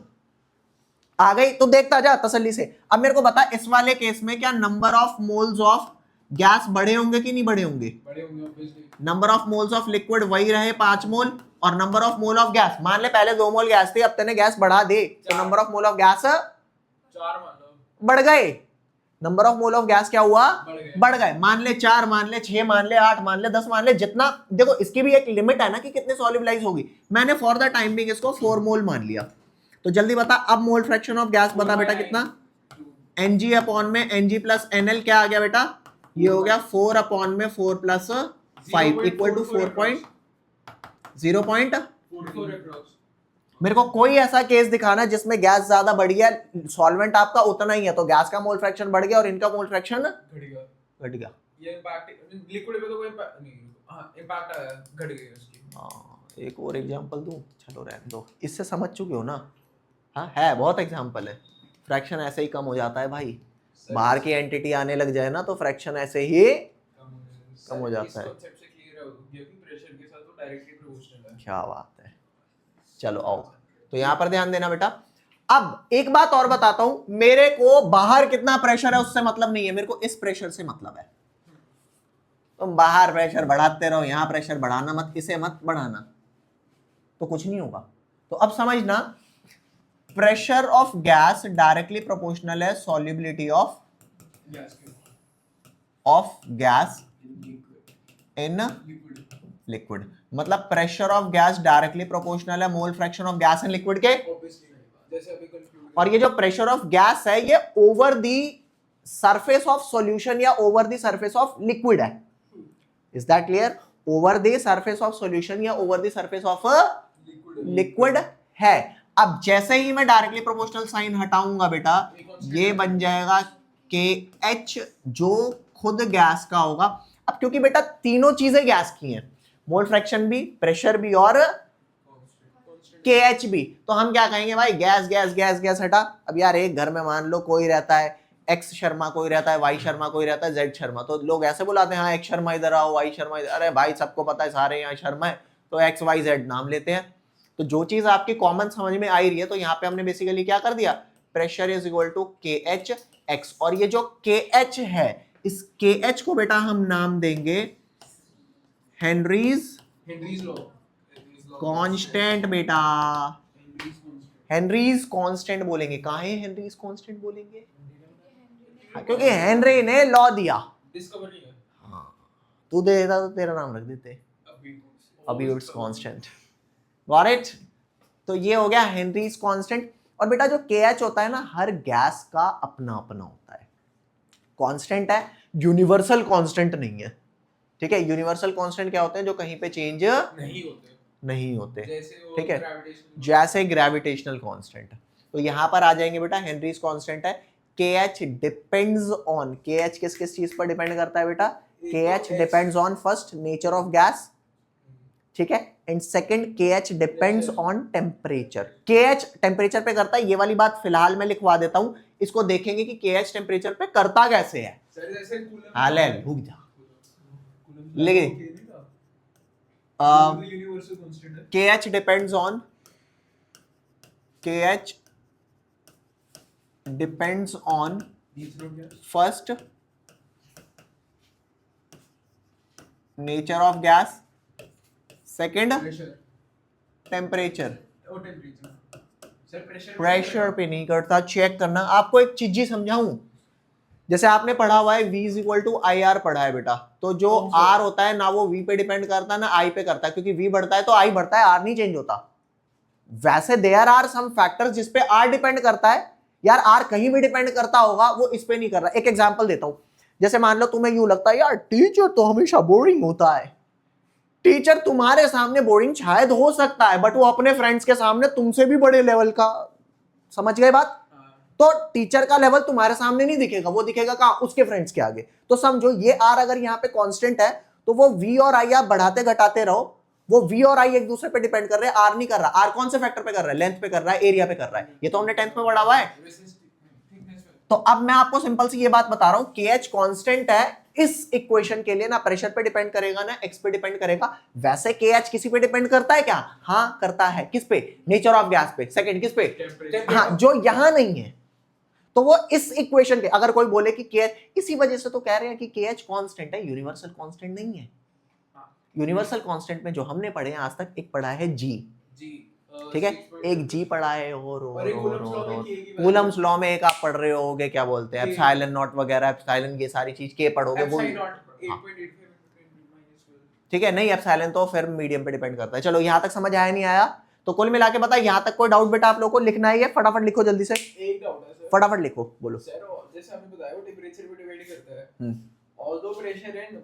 आ गई। तो देखता जा तसल्ली से। अब मेरे को बता इस वाले केस में क्या number of moles of gas बढ़े होंगे कि नहीं बढ़े होंगे? Number of moles of liquid वही रहे 5 मोल, और number of mole of gas मान ले पहले 2 मोल गैस थी, अब तेने गैस बढ़ा दे तो number of mole of gas 4 बढ़ गए। Number of mole of gas क्या हुआ? बढ़ गए। मान ले 4, मान ले 6, मान ले 8, मान ले 10, मान ले जितना। देखो इसकी भी एक लिमिट है ना कि कितने सॉल्युबलाइज होगी। मैंने फॉर द टाइम बिंग इसको 4 मोल मान लिया। तो जल्दी बता अब मोल फ्रैक्शन ऑफ गैस बता बेटा कितना? Ng अपॉन में Ng प्लस NL क्या आ गया बेटा? ये हो गया 4 अपॉन में 4 + 5 इक्वल टू 4.0. मेरे को कोई ऐसा केस दिखाना जिसमें गैस ज्यादा बढ़ी है, सॉल्वेंट आपका उतना ही है, तो गैस का मोल फ्रैक्शन बढ़ गया और इनका मोल फ्रैक्शन घट गया। ये इंपैक्ट लिक्विड पे तो कोई इम्पैक्ट नहीं, हां इम्पैक्ट आया, घट गई उसकी। हां एक और एग्जांपल दूं? चलो रहने दो, इससे समझ चुके हो ना? हाँ है, बहुत एग्जांपल है। फ्रैक्शन ऐसे ही कम हो जाता है भाई, बाहर की एंटिटी आने लग जाए ना तो फ्रैक्शन ऐसे ही कम हो जाता है। कांसेप्ट से क्लियर हो गया कि प्रेशर के साथ तो डायरेक्टली प्रोपोर्शनल है। क्या बात है। चलो आओ, तो यहां पर ध्यान देना बेटा। अब एक बात और बताता हूं, मेरे को बाहर कितना प्रेशर है उससे मतलब नहीं है, मेरे को इस प्रेशर से मतलब है। तुम बाहर प्रेशर बढ़ाते रहो, यहां प्रेशर बढ़ाना मत, इसे मत बढ़ाना, तो कुछ नहीं होगा। तो अब समझना, pressure of gas directly proportional है solubility of gas in liquid. मतलब pressure of gas directly proportional है mole fraction of gas in liquid के। जैसे अभी कंक्लूड, और ये जो प्रेशर ऑफ गैस है ये over the surface of solution या over the surface of liquid है। Is that clear? Over the surface of solution या over the surface of liquid है। अब जैसे ही मैं डायरेक्टली प्रोपोर्शनल साइन हटाऊंगा बेटा, ये बन जाएगा KH जो खुद गैस का होगा। अब क्योंकि बेटा तीनों चीजें गैस की हैं, मोल फ्रैक्शन भी, प्रेशर भी और KH भी, तो हम क्या कहेंगे भाई? गैस गैस गैस गैस हटा। अब यार एक घर में मान लो कोई रहता है X शर्मा, कोई रहता है Y शर्मा, कोई रहता है Z शर्मा, तो लोग ऐसे बुलाते हैं हाँ X शर्मा इधर आओ, Y शर्मा इधर। अरे भाई सबको पता है सारे यहाँ शर्मा है, तो XYZ नाम लेते हैं। तो जो चीज आपकी कॉमन समझ में आ रही है, तो यहाँ पे हमने बेसिकली क्या कर दिया? Pressure is equal to KH X, और ये जो KH है इस KH को बेटा हम नाम देंगे हेनरीज लॉ कांस्टेंट बेटा। हेनरीज कांस्टेंट बोलेंगे। कहाँ है हेनरीज कांस्टेंट बोलेंगे? क्योंकि हेनरी ने लॉ दिया। डिस्कवर नहीं है। हाँ, तू दे देता तो तेरा नाम रख देते, अब्यूट्स कांस्टेंट। Got it? तो ये हो गया हेनरीज कांस्टेंट। और बेटा जो KH होता है ना, हर गैस का अपना अपना होता है, कांस्टेंट है, यूनिवर्सल कांस्टेंट नहीं है। ठीक है, यूनिवर्सल कांस्टेंट क्या होते हैं? जो कहीं पे चेंज नहीं होते। ठीक है, जैसे ग्रेविटेशनल कांस्टेंट। तो यहां पर आ जाएंगे बेटा, हेनरीज कांस्टेंट है KH डिपेंड्स ऑन, KH किस किस चीज पर डिपेंड करता है बेटा? KH depends on first nature of gas, ठीक है, and second KH depends on temperature. KH temperature पे करता है, ये वाली बात फिलहाल मैं लिखवा देता हूं, इसको देखेंगे कि KH टेम्परेचर पे करता कैसे है। हाले भूख जा लेकिन KH depends on first nature of gas, second temperature. Pressure पे नहीं करता, चेक करना। आपको एक चीज ही समझाऊं, जैसे आपने पढ़ा हुआ है V is equal to IR पढ़ा है बेटा, तो जो R होता है ना वो V पे डिपेंड करता है ना I पे करता है, क्योंकि V बढ़ता है तो I बढ़ता है, R नहीं चेंज होता। वैसे देयर आर सम फैक्टर्स जिसपे R डिपेंड करता है। यार R कहीं भी डिपेंड करता होगा, वो इस पे नहीं कर रहा। एक एग्जांपल देता हूं, जैसे मान लो तुम्हें यूं लगता है यार टीचर तो हमेशा बोरिंग होता है। टीचर तुम्हारे सामने बोरिंग शायद हो सकता है, बट वो अपने फ्रेंड्स के सामने तुमसे भी बड़े लेवल का, समझ गए बात? तो टीचर का लेवल तुम्हारे सामने नहीं दिखेगा, वो दिखेगा कहां? उसके फ्रेंड्स के आगे। तो समझो ये R अगर यहाँ पे कांस्टेंट है तो वो V और I आप बढ़ाते घटाते रहो, वो V और I एक दूसरे पे डिपेंड कर रहे हैं, R नहीं कर रहा। R कौन से फैक्टर पे कर रहा है? लेंथ पे कर रहा है, एरिया पे कर रहा है। ये तो हमने 10th में पढ़ा हुआ है। तो अब मैं आपको सिंपल सी ये बात बता रहा हूं, KH कांस्टेंट है इस इक्वेशन के लिए, ना प्रेशर पे डिपेंड करेगा ना एक्स पे डिपेंड करेगा। वैसे KH किसी पे डिपेंड करता है क्या? हाँ करता है। किस पे? नेचर ऑफ गैस पे। सेकंड किस पे? हाँ, जो यहां नहीं है। तो वो इस इक्वेशन के, अगर कोई बोले कि KH, इसी वजह से तो कह रहे हैं कि KH कांस्टेंट है, यूनिवर्सल कांस्टेंट नहीं है। यूनिवर्सल कांस्टेंट में जो हमने पढ़े हैं आज तक, एक पढ़ा है G, ठीक है, एक G पढ़ा है और कूलम्स लॉ में एक आप पढ़ रहे होगे, क्या बोलते हैं, एप्सिलॉन नॉट वगैरह, एप्सिलॉन ये सारी चीज के पढ़ोगे वो। ठीक है, नहीं एप्सिलॉन तो फिर मीडियम पे डिपेंड करता है। चलो यहां तक समझ आया नहीं आया? तो कुल मिला के बता, यहां तक कोई डाउट बेटा आप लोगों को लिखना ही है? फटाफट लिखो जल्दी से। एक डाउट है सर, फटाफट लिखो, बोलो सर। जैसे आपने बताया वो टेंपरेचर पे डिपेंड करता है, ऑल्दो प्रेशर एंड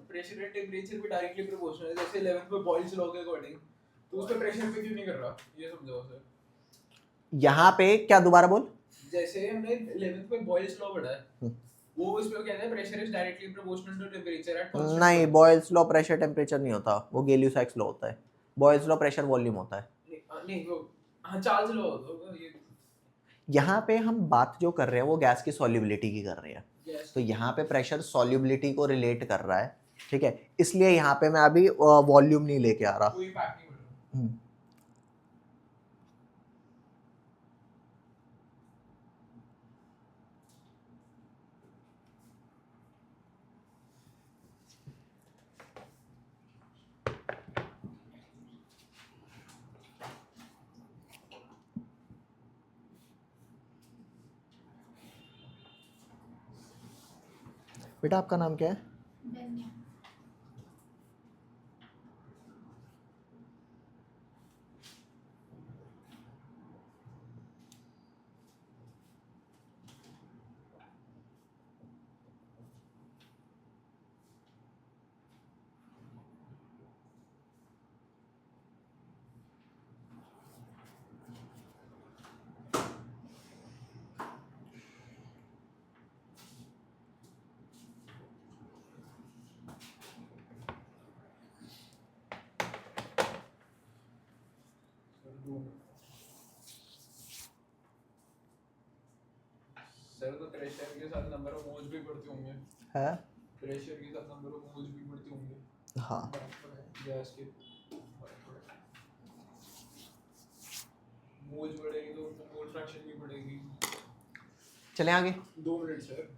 टेंपरेचर भी डायरेक्टली प्रोपोर्शनल है, जैसे 11th में बॉयल्स लॉ के अकॉर्डिंग, तो उसमें प्रेशर पे क्यों नहीं कर रहा, ये समझाओ सर। यहाँ पे क्या, दोबारा बोल। जैसे हमने 11th में बॉयल्स लॉ पढ़ा है, वो इसमें कहता है pressure is directly proportional to temperature at constant. नहीं, बॉयल्स लॉ प्रेशर टेंपरेचर नहीं होता, वो गैलियो-साइक्स लॉ होता है। बॉयल्स लॉ प्रेशर वॉल्यूम होता है। नहीं वो चार्ल्स लॉ होगा ये। यहाँ पे हम बात जो कर रहे हैं वो गैस की सॉल्युबिलिटी की कर रहे हैं, तो यहाँ पे प्रेशर सॉल्युबिलिटी को रिलेट कर रहा है, ठीक है, इसलिए यहाँ पे मैं अभी वॉल्यूम नहीं लेके आ रहा। कोई फैक्ट नहीं बोल रहा। बेटा आपका नाम क्या है? सर तो प्रेशर के साथ नंबर ऑफ मोल्स भी बढ़ते होंगे। है, प्रेशर के साथ नंबर ऑफ मोल्स भी बढ़ते होंगे। हाँ, गैस के मोल्स बढ़ेगी तो मोल फ्रैक्शन भी बढ़ेगी। चले आगे। 2 मिनट सर।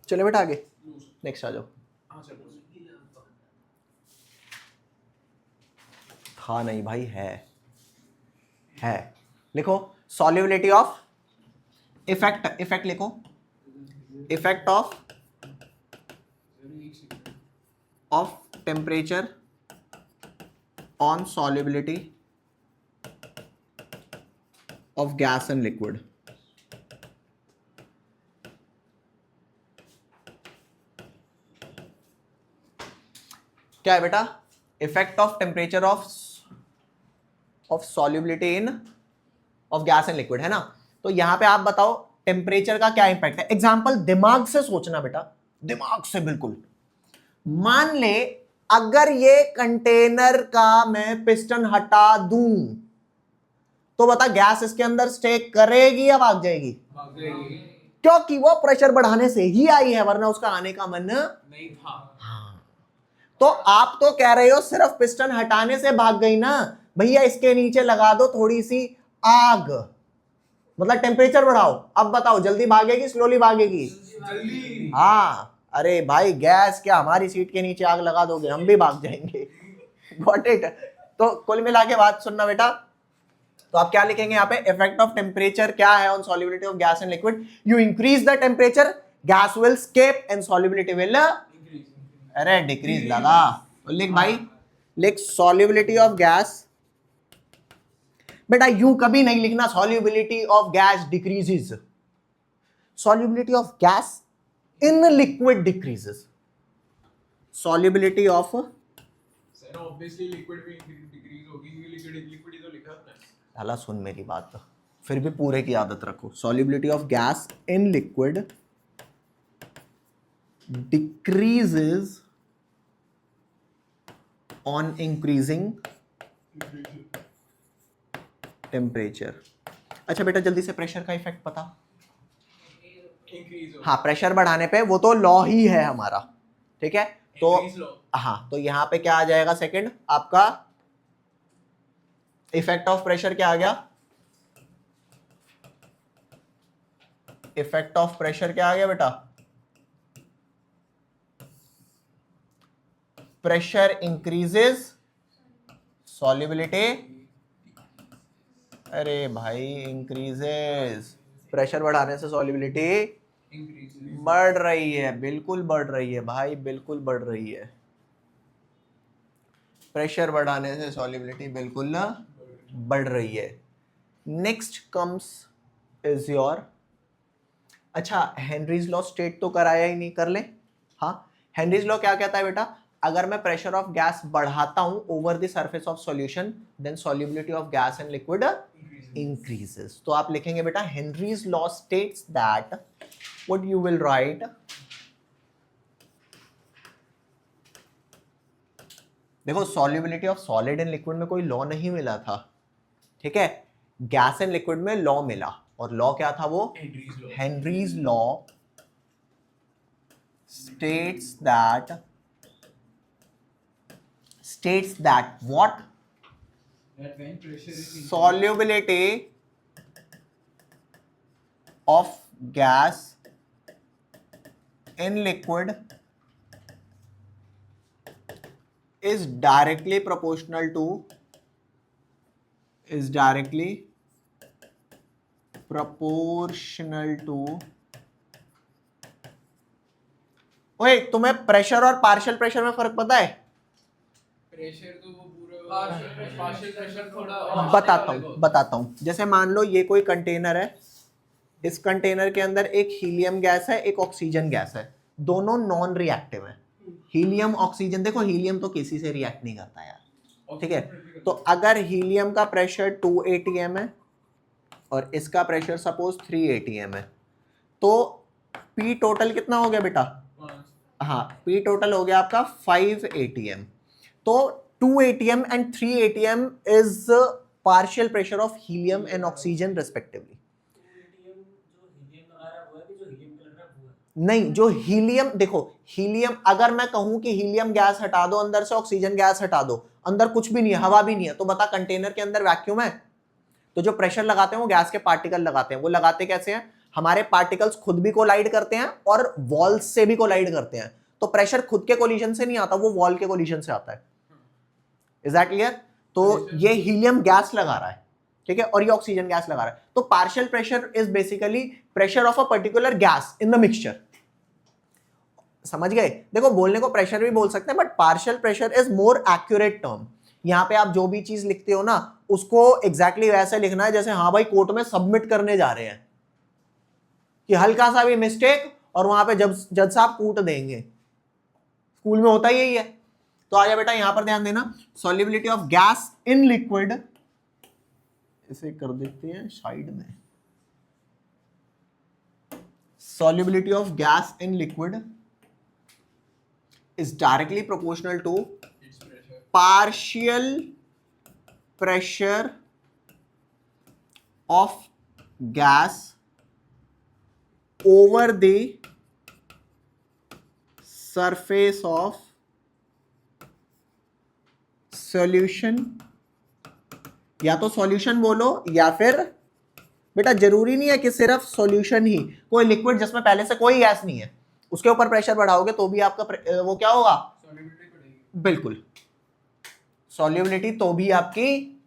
चले बेटा आगे, नेक्स्ट आ जाओ। हाँ नहीं भाई, है लिखो सॉल्युबिलिटी ऑफ इफेक्ट लिखो, effect of temperature on solubility of gas and liquid. क्या है बेटा? Effect of temperature of solubility in of gas and liquid, है ना? तो यहां पे आप बताओ टेम्परेचर का क्या इंपैक्ट है। एग्जांपल दिमाग से सोचना बेटा, दिमाग से बिल्कुल। मान ले अगर ये कंटेनर का मैं पिस्टन हटा दूं तो बता गैस इसके अंदर स्टे करेगी या भाग जाएगी? क्योंकि वो प्रेशर बढ़ाने से ही आई है, वरना उसका आने का मन नहीं था। तो आप तो कह रहे हो सिर्फ पिस्टन हटाने से भाग गई ना भैया, इसके नीचे लगा दो थोड़ी सी आग, मतलब टेम्परेचर बढ़ाओ। अब बताओ जल्दी भागेगी स्लोली भागेगी? जल्दी। हाँ, अरे भाई गैस क्या, हमारी सीट के नीचे आग लगा दोगे हम भी भाग जाएंगे। Got it? तो कुल मिला के बात सुनना बेटा, तो आप क्या लिखेंगे यहाँ पे? इफेक्ट ऑफ टेम्परेचर क्या है on solubility of gas and liquid? You increase the temperature, gas will escape and solubility will, अरे डिक्रीज लगा, लिख भाई, लिख सॉल्युबिलिटी ऑफ गैस। बेटा यूं कभी नहीं लिखना solubility of gas decreases, solubility of gas in liquid decreases, solubility of, sir obviously liquid में डिक्रीज होगी क्योंकि लिक्विड ही तो लिखा है आपने। साला सुन मेरी बात, फिर भी पूरे की आदत रखो। Solubility of gas in liquid decreases on increasing temperature. अच्छा बेटा जल्दी से प्रेशर का इफेक्ट पता। इंक्रीज हो, हाँ प्रेशर बढ़ाने पे, वो तो लॉ ही है हमारा, ठीक है। तो Increase law। हाँ, तो यहां पे क्या आ जाएगा सेकंड आपका इफेक्ट ऑफ प्रेशर, क्या आ गया, इफेक्ट ऑफ प्रेशर क्या आ गया बेटा, प्रेशर इंक्रीजेस सॉल्युबिलिटी, अरे भाई इंक्रीजेस, प्रेशर बढ़ाने से सॉल्युबिलिटी इंक्रीज बढ़ रही है, बिल्कुल बढ़ रही है भाई, बिल्कुल बढ़ रही है। प्रेशर बढ़ाने से सॉल्युबिलिटी बिल्कुल ना बढ़ रही है। नेक्स्ट कम्स इज योर, अच्छा हेनरीज लॉ स्टेट तो कराया ही नहीं, कर ले। हाँ, हेनरीज लॉ क्या कहता है बेटा, अगर मैं प्रेशर ऑफ गैस बढ़ाता हूं over the surface of solution then solubility of gas and liquid increases. तो आप लिखेंगे बेटा Henry's law states that, what you will write, देखो solubility of solid and liquid में कोई लॉ नहीं मिला था, ठीक है, गैस एंड लिक्विड में लॉ मिला, और लॉ क्या था वो, Henry's law states that what, that when pressure is increased, solubility of gas in liquid is directly proportional to ओए तुम्हें प्रेशर और पार्शियल प्रेशर में फर्क पता है? प्रेशर तो वो पूरा पार्शियल प्रेशर थोड़ा बताता हूं। जैसे मान लो ये कोई कंटेनर है, इस कंटेनर के अंदर एक हीलियम गैस है, एक ऑक्सीजन गैस है, दोनों नॉन रिएक्टिव है। हीलियम ऑक्सीजन, देखो हीलियम तो किसी से रिएक्ट नहीं करता यार, ठीक है। तो अगर हीलियम का प्रेशर 2 atm है और इसका प्रेशर सपोज 3 atm है, तो पी टोटल कितना हो गया बेटा, हाँ पी टोटल हो गया आपका 5 atm। तो 2 atm and 3 atm is partial pressure of helium and oxygen respectively. नहीं, जो हीलियम, देखो हीलियम, अगर मैं कहूं कि हीलियम गैस हटा दो अंदर से, ऑक्सीजन गैस हटा दो, अंदर कुछ भी नहीं है, हवा भी नहीं है, तो बता कंटेनर के अंदर वैक्यूम है? तो जो प्रेशर लगाते हैं वो गैस के पार्टिकल लगाते हैं। वो लगाते कैसे हैं, हमारे पार्टिकल्स खुद भी कोलाइड करते हैं और वॉल्स से भी कोलाइड करते हैं, तो प्रेशर खुद के कोलिजन से नहीं आता, वो वॉल के कोलिजन से आता है। Is that clear? तो ये हीलियम गैस लगा रहा है, ठीक है, और ये ऑक्सीजन गैस लगा रहा है। तो partial pressure is basically pressure of a particular gas in the mixture. समझ गए? देखो बोलने को प्रेशर भी बोल सकते हैं, but partial pressure is more accurate term. यहां पे आप जो भी चीज लिखते हो ना, उसको एग्जैक्टली वैसे लिखना है जैसे हाँ भाई कोर्ट में सबमिट करने जा रहे हैं, कि हल्का सा भी मिस्टेक और वहां पे जज साहब कूट देंगे। स्कूल में होता ही यही है। तो आजा बेटा यहां पर ध्यान देना, solubility of gas in liquid, इसे कर देते हैं साइड में, solubility of gas in liquid is directly proportional to its pressure, partial pressure of gas over the surface of solution, या तो सॉल्यूशन बोलो या फिर बेटा जरूरी नहीं है कि सिर्फ सॉल्यूशन ही, कोई लिक्विड जिसमें पहले से कोई गैस नहीं है उसके ऊपर प्रेशर बढ़ाओगे तो भी आपका वो क्या होगा, solubility बढ़ेगी। बिल्कुल सॉल्युबिलिटी तो भी आपकी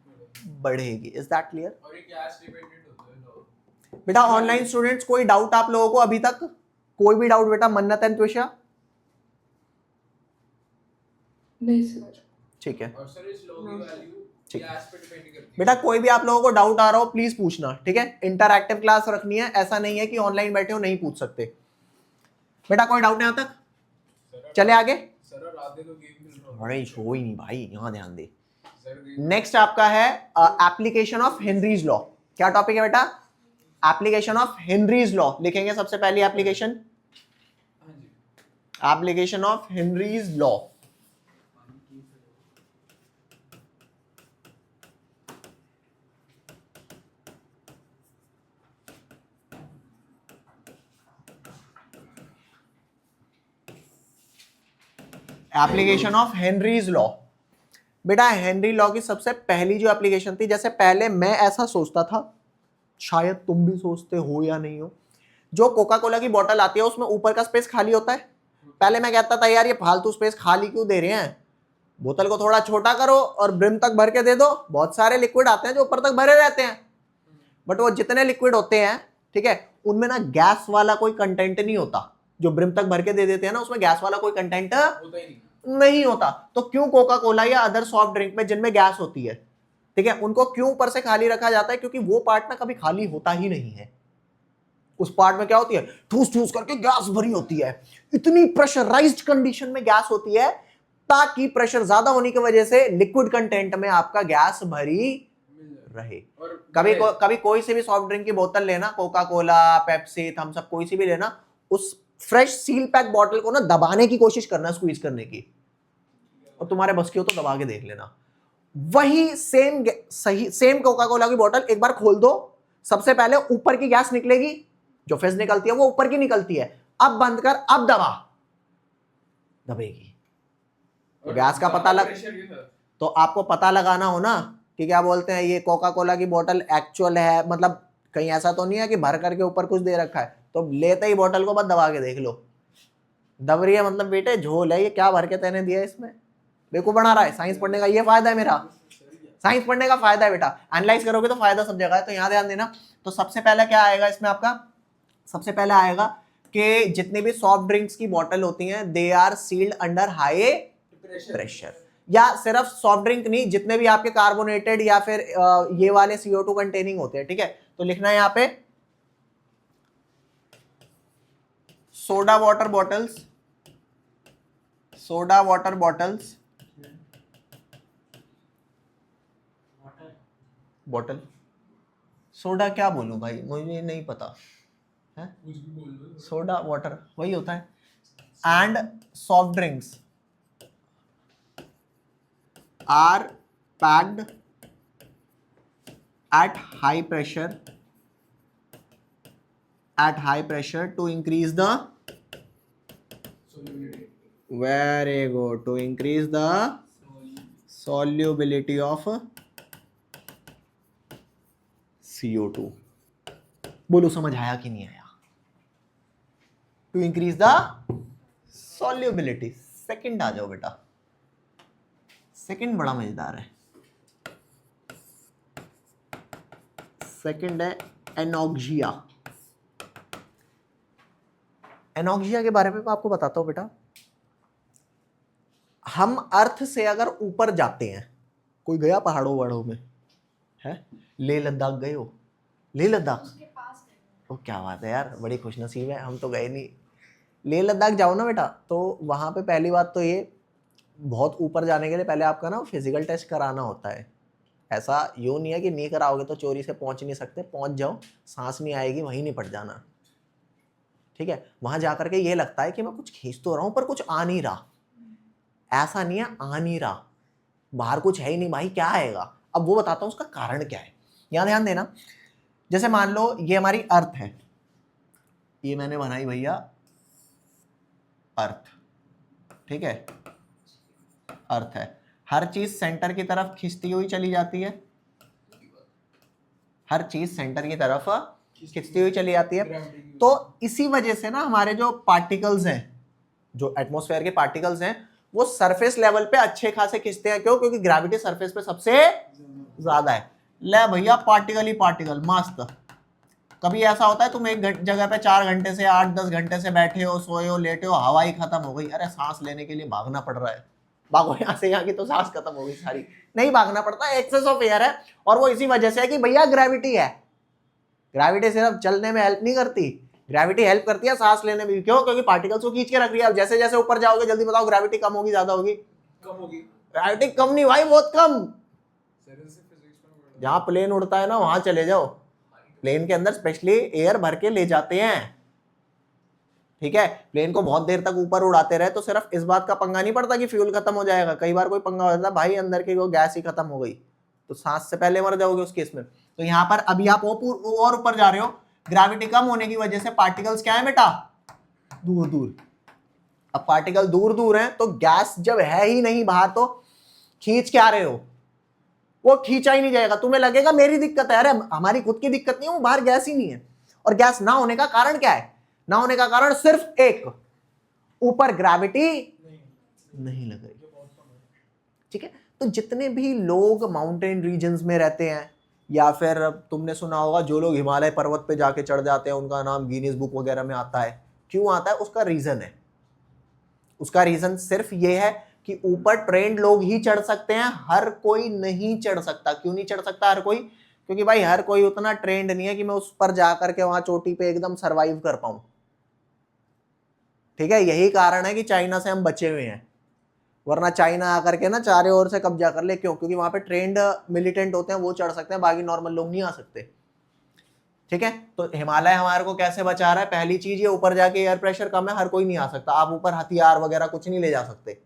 बढ़ेगी। Is that clear? और ये गैस डिपेंडेंट होता है तो बेटा ऑनलाइन स्टूडेंट्स कोई डाउट आप लोगों को अभी तक, कोई भी डाउट बेटा, मन्नत एंड त्विषा? नहीं सर। ठीक है और सर इस लॉग की वैल्यू ठीक। ये एस पे डिपेंड करती है। बेटा कोई भी आप लोगों को डाउट आ रहा हो प्लीज पूछना, ठीक है। इंटरएक्टिव क्लास रखनी है, ऐसा नहीं है कि ऑनलाइन बैठे हो नहीं पूछ सकते। बेटा कोई डाउट नहीं आता तक, चले आगे। सर रात में तो गेम खेल रहा हूं। अरे शो ही नहीं भाई, यहाँ ध्यान दे। सर नेक्स्ट आपका है एप्लीकेशन ऑफ हेनरीज लॉ। क्या टॉपिक है बेटा? Application of Henry's law. लिखेंगे सबसे पहली एप्लीकेशन, हां जी application of Henry's law. Application of Henry's law. बेटा हेनरी लॉ की सबसे पहली जो एप्लीकेशन थी, जैसे पहले मैं ऐसा सोचता था, शायद तुम भी सोचते हो या नहीं हो, जो कोका कोला की बोतल आती है उसमें ऊपर का स्पेस खाली होता है। पहले मैं कहता था यार ये फालतू स्पेस खाली क्यों दे रहे हैं, बोतल को थोड़ा छोटा करो और ब्रिम तक भर के दे दो। बहुत सारे लिक्विड आते हैं जो ऊपर तक भरे रहते हैं, बट वो जितने लिक्विड होते हैं, ठीक है, उनमें ना गैस वाला कोई कंटेंट नहीं होता। जो ब्रिम तक भर के दे देते हैं ना, उसमें गैस वाला कोई कंटेंट होता ही नहीं होता। तो क्यों कोका कोला या अदर सॉफ्ट ड्रिंक में जिनमें गैस होती है, ठीक है, उनको क्यों ऊपर से खाली रखा जाता है? क्योंकि वो पार्ट ना कभी खाली होता ही नहीं है। उस पार्ट में क्या होती है, ठूस ठूस करके गैस भरी होती है। इतनी प्रेशराइज्ड कंडीशन में गैस होती है ताकि प्रेशर ज्यादा होने की वजह से लिक्विड कंटेंट में आपका गैस भरी रहे। कभी कोई से भी सॉफ्ट ड्रिंक की बोतल लेना, Coca Cola, Pepsi, Thums Up, कोई सी भी लेना, उस फ्रेश सील पैक बॉटल को ना दबाने की कोशिश करना, स्क्वीज करने की, और तुम्हारे बस की हो तो दबा के देख लेना। वही सेम कोका कोला की बोतल एक बार खोल दो, सबसे पहले ऊपर की गैस निकलेगी, जो फेज निकलती है वो ऊपर की निकलती है। अब बंद कर, अब दबा, दबेगी। तो गैस का पता लग, तो आपको पता लगाना हो ना कि क्या बोलते हैं, ये कोका कोला की बोतल एक्चुअल है, मतलब कहीं ऐसा तो नहीं है कि भर करके ऊपर कुछ दे रखा है। तो लेते ही बोतल को बस दबा के देख लो, दब रही है, मतलब बेटे झोल है, ये क्या भर के तेने दिया इसमें, बेवकूफ बना रहा है। साइंस पढ़ने का ये फायदा है मेरा, साइंस पढ़ने का फायदा है बेटा, एनालाइज करोगे तो फायदा सब जगह है। तो यहां ध्यान देना। तो सबसे पहले क्या आएगा इसमें आपका, सबसे पहले आएगा कि जितनी भी सॉफ्ट ड्रिंक्स की बोतल होती हैं, they are sealed under high pressure. या सिर्फ सॉफ्ट ड्रिंक नहीं, जितने भी आपके कार्बोनेटेड या फिर ये वाले CO2 कंटेनिंग होते हैं, ठीक है। तो लिखना है यहां पे soda water bottles, soda water bottles, bottle soda क्या बोलूं भाई, मुझे नहीं पता है, कुछ भी बोल दो, सोडा वाटर वही होता है। And soft drinks are packed at high pressure to increase the, very good, to increase the solubility of CO2। बोलो समझ आया कि नहीं आया? To increase the solubility. Second आ जाओ बेटा, सेकंड बड़ा मजेदार है। सेकंड है एनॉक्सिया। एनॉक्सिया के बारे में मैं आपको बताता हूं बेटा। हम अर्थ से अगर ऊपर जाते हैं, कोई गया पहाड़ों वहाड़ों में है, लेह लद्दाख गए हो? लेह लद्दाख, तो क्या बात है यार, बड़ी खुशनसीब है, हम तो गए नहीं। लेह लद्दाख जाओ ना बेटा, तो वहां पे पहली बात तो ये, बहुत ऊपर जाने के लिए पहले आपका ना फिजिकल टेस्ट कराना होता है। ऐसा यूं नहीं है कि नहीं कराओगे तो चोरी से पहुंच नहीं सकते, पहुंच जाओ, सांस नहीं आएगी, वहीं निपट जाना, ठीक है। वहां जाकर के ये लगता है कि मैं कुछ खींच तो रहा हूं पर कुछ आ नहीं रहा, ऐसा नहीं है, आ नहीं रहा, बाहर कुछ है ही नहीं भाई, क्या आएगा? अब वो बताता हूं उसका कारण क्या है। यहां ध्यान देना, जैसे मान लो ये हमारी अर्थ है, ये मैंने बनाई भैया अर्थ, ठीक है, अर्थ है। हर चीज सेंटर की तरफ खिंचती हुई चली जाती है, हर चीज सेंटर की तरफ खिंचती हुई चली जाती है। तो इसी वजह से ना हमारे जो पार्टिकल्स हैं, जो एटमॉस्फेयर के पार्टिकल्स हैं, वो सरफेस लेवल पे अच्छे खासे खिंचते हैं। क्यों? क्योंकि ग्रेविटी सरफेस पे सबसे ज्यादा है। ले भैया पार्टिकल ही पार्टिकल, मस्त। कभी ऐसा होता है तुम एक जगह पे 4 घंटे से 8-10 घंटे से बैठे हो, सोए हो, लेटे हो, हवा ही खत्म हो गई, अरे सांस लेने के लिए भागना पड़ रहा है, भागो यहाँ से, यहाँ की तो सांस खत्म हो गई सारी। नहीं भागना पड़ता, एक्सेस ऑफ एयर है, और वो इसी वजह से है कि भैया ग्रेविटी है। ग्रेविटी सिर्फ चलने में हेल्प नहीं करती, ग्रेविटी हेल्प करती है सांस लेने में। क्यों? क्योंकि पार्टिकल्स को खींच के रख रही है। अब जैसे जैसे ऊपर जाओगे, जल्दी बताओ, ग्रेविटी कम होगी ज्यादा होगी? कम होगी। ग्रेविटी कम नहीं भाई, बहुत कम। जहां प्लेन उड़ता है ना वहां चले जाओ, प्लेन के अंदर स्पेशली एयर भर के ले जाते हैं, ठीक है। प्लेन को बहुत देर तक ऊपर उड़ाते रहे तो सिर्फ इस बात का पंगा नहीं पड़ता कि फ्यूल खत्म हो जाएगा, कई बार कोई पंगा हो जाता है भाई अंदर की वो गैस ही खत्म हो गई तो सांस से पहले मर जाओगे उस केस में। तो यहाँ पर अभी आप और ऊपर जा रहे हो, ग्रेविटी कम होने की वजह से पार्टिकल्स क्या है बेटा, दूर दूर। अब पार्टिकल दूर दूर हैं तो गैस जब है ही नहीं बाहर तो खींच के आ रहे हो, वो खींचा ही नहीं जाएगा। तुम्हें लगेगा मेरी दिक्कत है, अरे हमारी खुद की दिक्कत नहीं है, वो बाहर गैस ही नहीं है। और गैस ना होने का कारण क्या है? ना होने का कारण सिर्फ एक, ऊपर ग्रेविटी नहीं लग रही, ठीक है। तो जितने भी लोग माउंटेन रीजन्स में रहते हैं, या फिर तुमने सुना होगा जो लोग हिमालय पर्वत पे जाके चढ़ जाते हैं उनका नाम गिनीज बुक वगैरह में आता है। क्यों आता है? उसका रीजन है, उसका रीजन सिर्फ ये है कि ऊपर ट्रेंड लोग ही चढ़ सकते हैं, हर कोई नहीं चढ़ सकता। क्यों नहीं चढ़ सकता हर कोई? क्योंकि भाई हर कोई उतना ट्रेंड नहीं है कि मैं उस पर जाकर के वहां चोटी पे एकदम सरवाइव कर पाऊं, ठीक है। यही कारण है कि चाइना से हम बचे हुए हैं, वरना चाइना आकर के ना चारों ओर से कब्जा कर ले। क्यों? क्योंकि वहां पे ट्रेंड मिलिटेंट होते हैं, वो चढ़ सकते हैं, बाकी नॉर्मल लोग नहीं आ सकते, ठीक है। तो हिमालय हमारे को कैसे बचा रहा है? पहली चीज ये, ऊपर जाके एयर प्रेशर कम है, हर कोई नहीं आ सकता, आप ऊपर हथियार वगैरह कुछ नहीं ले जा सकते।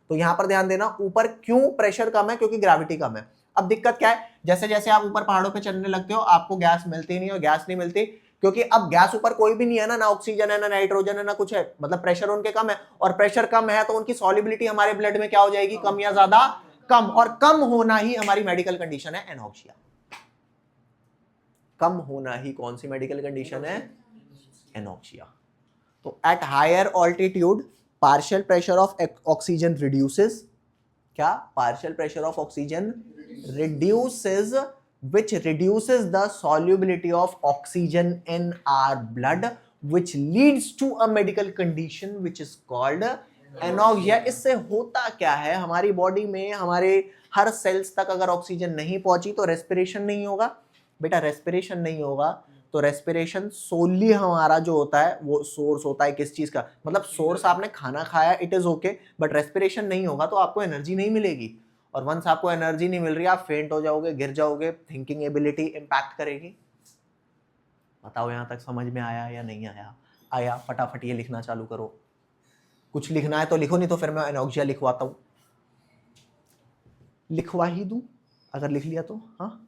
तो यहां पर ध्यान देना, ऊपर क्यों प्रेशर कम है? क्योंकि ग्रेविटी कम है। अब दिक्कत क्या है? जैसे जैसे आप ऊपर पहाड़ों पे चढ़ने लगते हो आपको गैस मिलती नहीं, और गैस नहीं मिलती क्योंकि अब गैस ऊपर कोई भी नहीं है ना ऑक्सीजन है ना नाइट्रोजन है ना कुछ है, मतलब प्रेशर उनके कम है। और प्रेशर कम है तो उनकी सॉल्युबिलिटी हमारे ब्लड में क्या हो जाएगी? कम या ज्यादा? कम। और कम होना ही हमारी मेडिकल कंडीशन है एनॉक्सिया। कम होना ही कौन सी मेडिकल कंडीशन है? एनॉक्सिया। तो at higher altitude partial pressure of oxygen reduces, क्या? Partial pressure of oxygen reduces, which reduces the solubility of oxygen in our blood, which leads to a medical condition which is called anoxia. इससे होता क्या है? हमारी body में हमारे हर sales तक अगर ऑक्सीजन नहीं पहुंची तो रेस्पिरेशन नहीं होगा। बेटा रेस्पिरेशन नहीं होगा तो रेस्पिरेशन सोली हमारा जो होता है वो सोर्स होता है किस चीज का? मतलब सोर्स आपने खाना खाया it is okay, but respiration नहीं होगा तो आपको एनर्जी नहीं मिलेगी। और वंस आपको एनर्जी नहीं मिल रही आप फेंट हो जाओगे, गिर जाओगे, थिंकिंग एबिलिटी इंपैक्ट करेगी। बताओ यहां तक समझ में आया या नहीं आया? आया? फटाफट ये लिखना चालू करो, कुछ लिखना है तो लिखो, नहीं तो फिर मैं एनॉक्सिया लिखवाता हूं, लिखवा ही दूं अगर लिख लिया तो। हाँ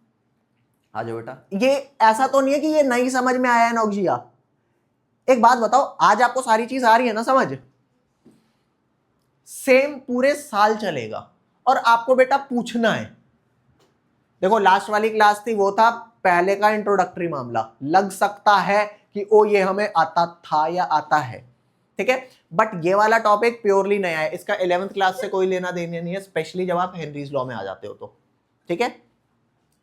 आ जाओ बेटा। ये ऐसा तो नहीं है कि ये नहीं समझ में आया एनॉक्सिया। एक बात बताओ, आज आपको सारी चीज आ रही है ना समझ? सेम पूरे साल चलेगा और आपको बेटा पूछना है। देखो लास्ट वाली क्लास थी वो था पहले का इंट्रोडक्टरी मामला, लग सकता है कि ओ ये हमें आता था या आता है, ठीक है। बट ये वाला टॉपिक प्योरली नया है, इसका 11th क्लास से कोई लेना देना नहीं है, स्पेशली जब आप हेनरीज लॉ में आ जाते हो तो, ठीक है।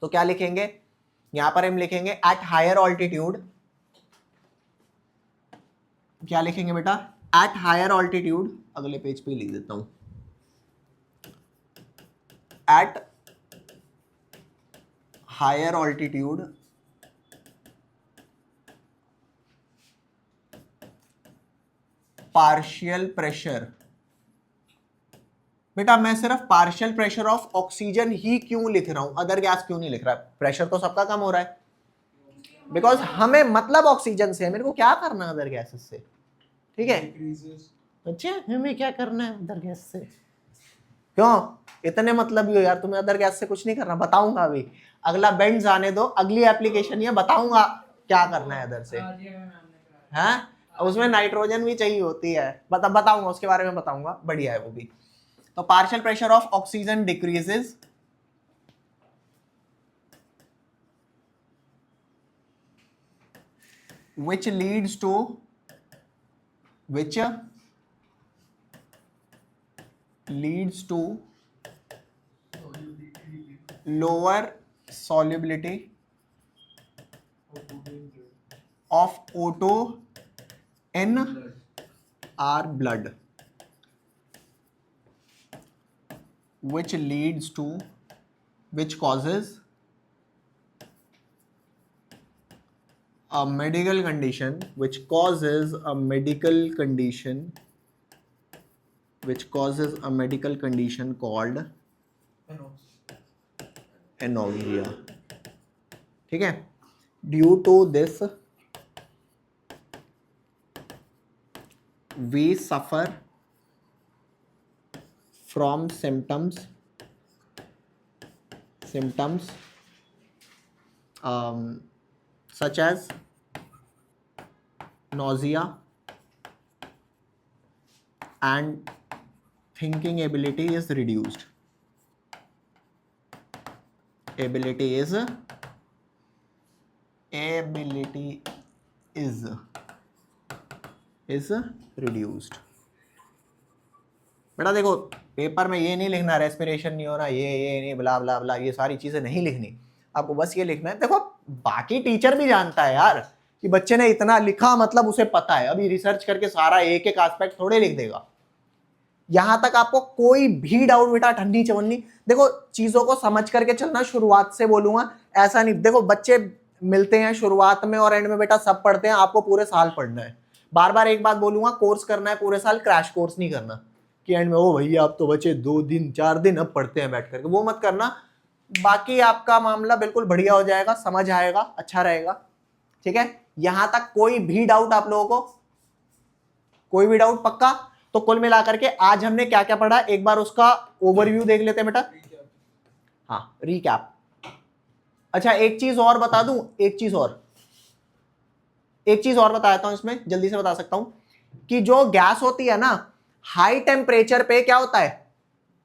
तो क्या लिखेंगे यहां पर? हम लिखेंगे एट हायर ऑल्टीट्यूड। क्या लिखेंगे बेटा? एट हायर ऑल्टीट्यूड, अगले पेज पे लिख देता हूं, at higher altitude partial pressure. बेटा मैं सिर्फ पार्शियल प्रेशर ऑफ ऑक्सीजन ही क्यों लिख रहा हूं, अदर गैस क्यों नहीं लिख रहा? प्रेशर तो सबका कम हो रहा है, बिकॉज हमें मतलब ऑक्सीजन से है, मेरे को क्या करना अदर गैसेस से, ठीक है। अच्छा हमें क्या करना है अदर गैस से? क्यों इतने मतलब ही हो यार, तुम्हें अदर गैस से कुछ नहीं करना, बताऊंगा अभी। अगला बेंड्स आने दो, अगली एप्लीकेशन ये बताऊंगा क्या करना है अदर से। हैं उसमें नाइट्रोजन भी चाहिए होती है, बताऊंगा उसके बारे में बताऊंगा, बढ़िया है वो भी। तो partial pressure of oxygen decreases which leads to lower solubility of O2 in our blood। which leads to, which causes a medical condition, which causes a medical condition, which causes a medical condition called anorexia. ठीक है, due to this we suffer from symptoms such as nausea and thinking ability is reduced. Ability is reduced. बेटा देखो, paper में ये नहीं लिखना respiration नहीं हो रहा, ये नहीं ब्ला ब्ला ब्ला, ये सारी चीजें नहीं लिखनी आपको, बस ये लिखना है। देखो बाकी टीचर भी जानता है यार कि बच्चे ने इतना लिखा मतलब उसे पता है, अभी रिसर्च करके सारा एक एक एस्पेक्ट थोड़े लिख देगा। यहां तक आपको कोई भी डाउट बेटा ठंडी चवन्नी, देखो चीजों को समझ करके चलना, शुरुआत से बोलूंगा ऐसा नहीं। देखो बच्चे मिलते हैं शुरुआत में और एंड में बेटा सब पढ़ते हैं, आपको पूरे साल पढ़ना है। बार बार एक बात बोलूंगा, कोर्स करना है पूरे साल, क्रैश कोर्स नहीं करना कि एंड में ओ भैया आप तो बचे 2 दिन 4 दिन अब पढ़ते हैं बैठ करके, वो मत करना। बाकी आपका मामला बिल्कुल बढ़िया हो जाएगा, समझ आएगा, अच्छा रहेगा। ठीक है, यहां तक कोई भी डाउट आप लोगों को, कोई भी डाउट पक्का? तो कुल मिलाकर के आज हमने क्या क्या पढ़ा, एक बार उसका ओवरव्यू देख लेते हैं बेटा। हाँ, रिकैप। अच्छा एक चीज और बता दूं, एक चीज और बताता हूं, इसमें जल्दी से बता सकता हूं कि जो गैस होती है ना, हाई टेम्परेचर पे क्या होता है,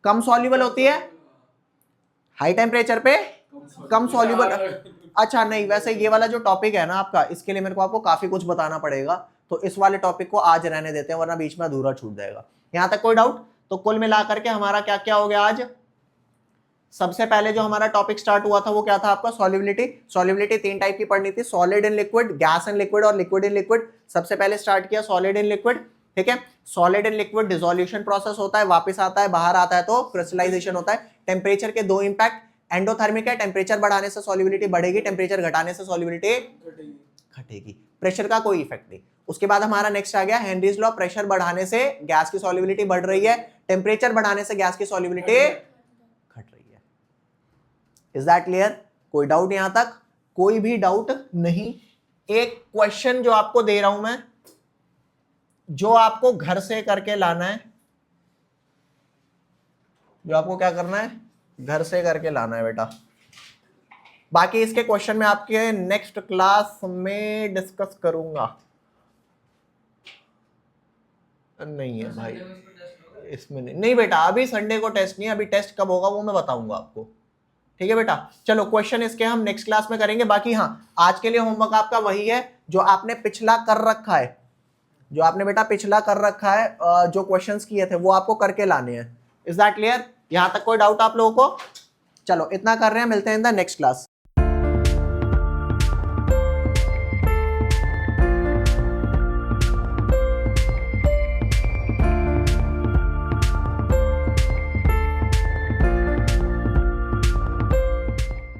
कम सॉल्युबल होती है। हाई टेम्परेचर पे कम सॉल्युबल। अच्छा नहीं, वैसे ये वाला जो टॉपिक है ना आपका, इसके लिए मेरे को आपको काफी कुछ बताना पड़ेगा, तो इस वाले टॉपिक को आज रहने देते हैं, वरना बीच में अधूरा छूट जाएगा। यहां तक कोई डाउट? तो कुल मिलाकर के हमारा क्या क्या हो गया आज। सबसे पहले जो हमारा टॉपिक स्टार्ट हुआ था वो क्या था आपका, सॉल्युबिलिटी। सॉल्युबिलिटी 3 टाइप की पढ़नी थी, solid in liquid, gas in liquid और लिक्विड इन लिक्विड। सबसे पहले स्टार्ट किया सॉलिड इन लिक्विड। ठीक है, solid in liquid dissolution process होता है, वापस आता है, बाहर आता है तो क्रिस्टलाइजेशन होता है। टेम्परेचर के 2 इंपैक्ट, एंडोथर्मिक है, टेम्परेचर बढ़ाने से सॉल्युबिलिटी बढ़ेगी, टेम्परेचर घटाने से सॉल्युबिलिटी घटेगी। प्रेशर का कोई इफेक्ट नहीं। उसके बाद हमारा नेक्स्ट आ गया हेनरीज लॉ, प्रेशर बढ़ाने से गैस की सॉल्युबिलिटी बढ़ रही है, टेम्परेचर बढ़ाने से गैस की सॉल्युबिलिटी घट रही है। Is that clear? कोई डाउट यहां तक? कोई भी डाउट नहीं। एक क्वेश्चन जो आपको दे रहा हूं मैं, जो आपको घर से करके लाना है, जो आपको क्या करना है, घर से करके लाना है बेटा। बाकी इसके क्वेश्चन में आपके नेक्स्ट क्लास में डिस्कस करूंगा। नहीं है भाई इसमें नहीं बेटा, अभी संडे को टेस्ट नहीं है, अभी टेस्ट कब होगा वो मैं बताऊंगा आपको। ठीक है बेटा, चलो क्वेश्चन इसके हम नेक्स्ट क्लास में करेंगे। बाकी हाँ, आज के लिए होमवर्क आपका वही है जो आपने पिछला कर रखा है, जो आपने बेटा पिछला कर रखा है, जो क्वेश्चंस किए थे वो आपको करके लाने हैं। Is that clear? यहां तक कोई डाउट आप लोगों को? चलो इतना कर रहे हैं, मिलते हैं इन द नेक्स्ट क्लास।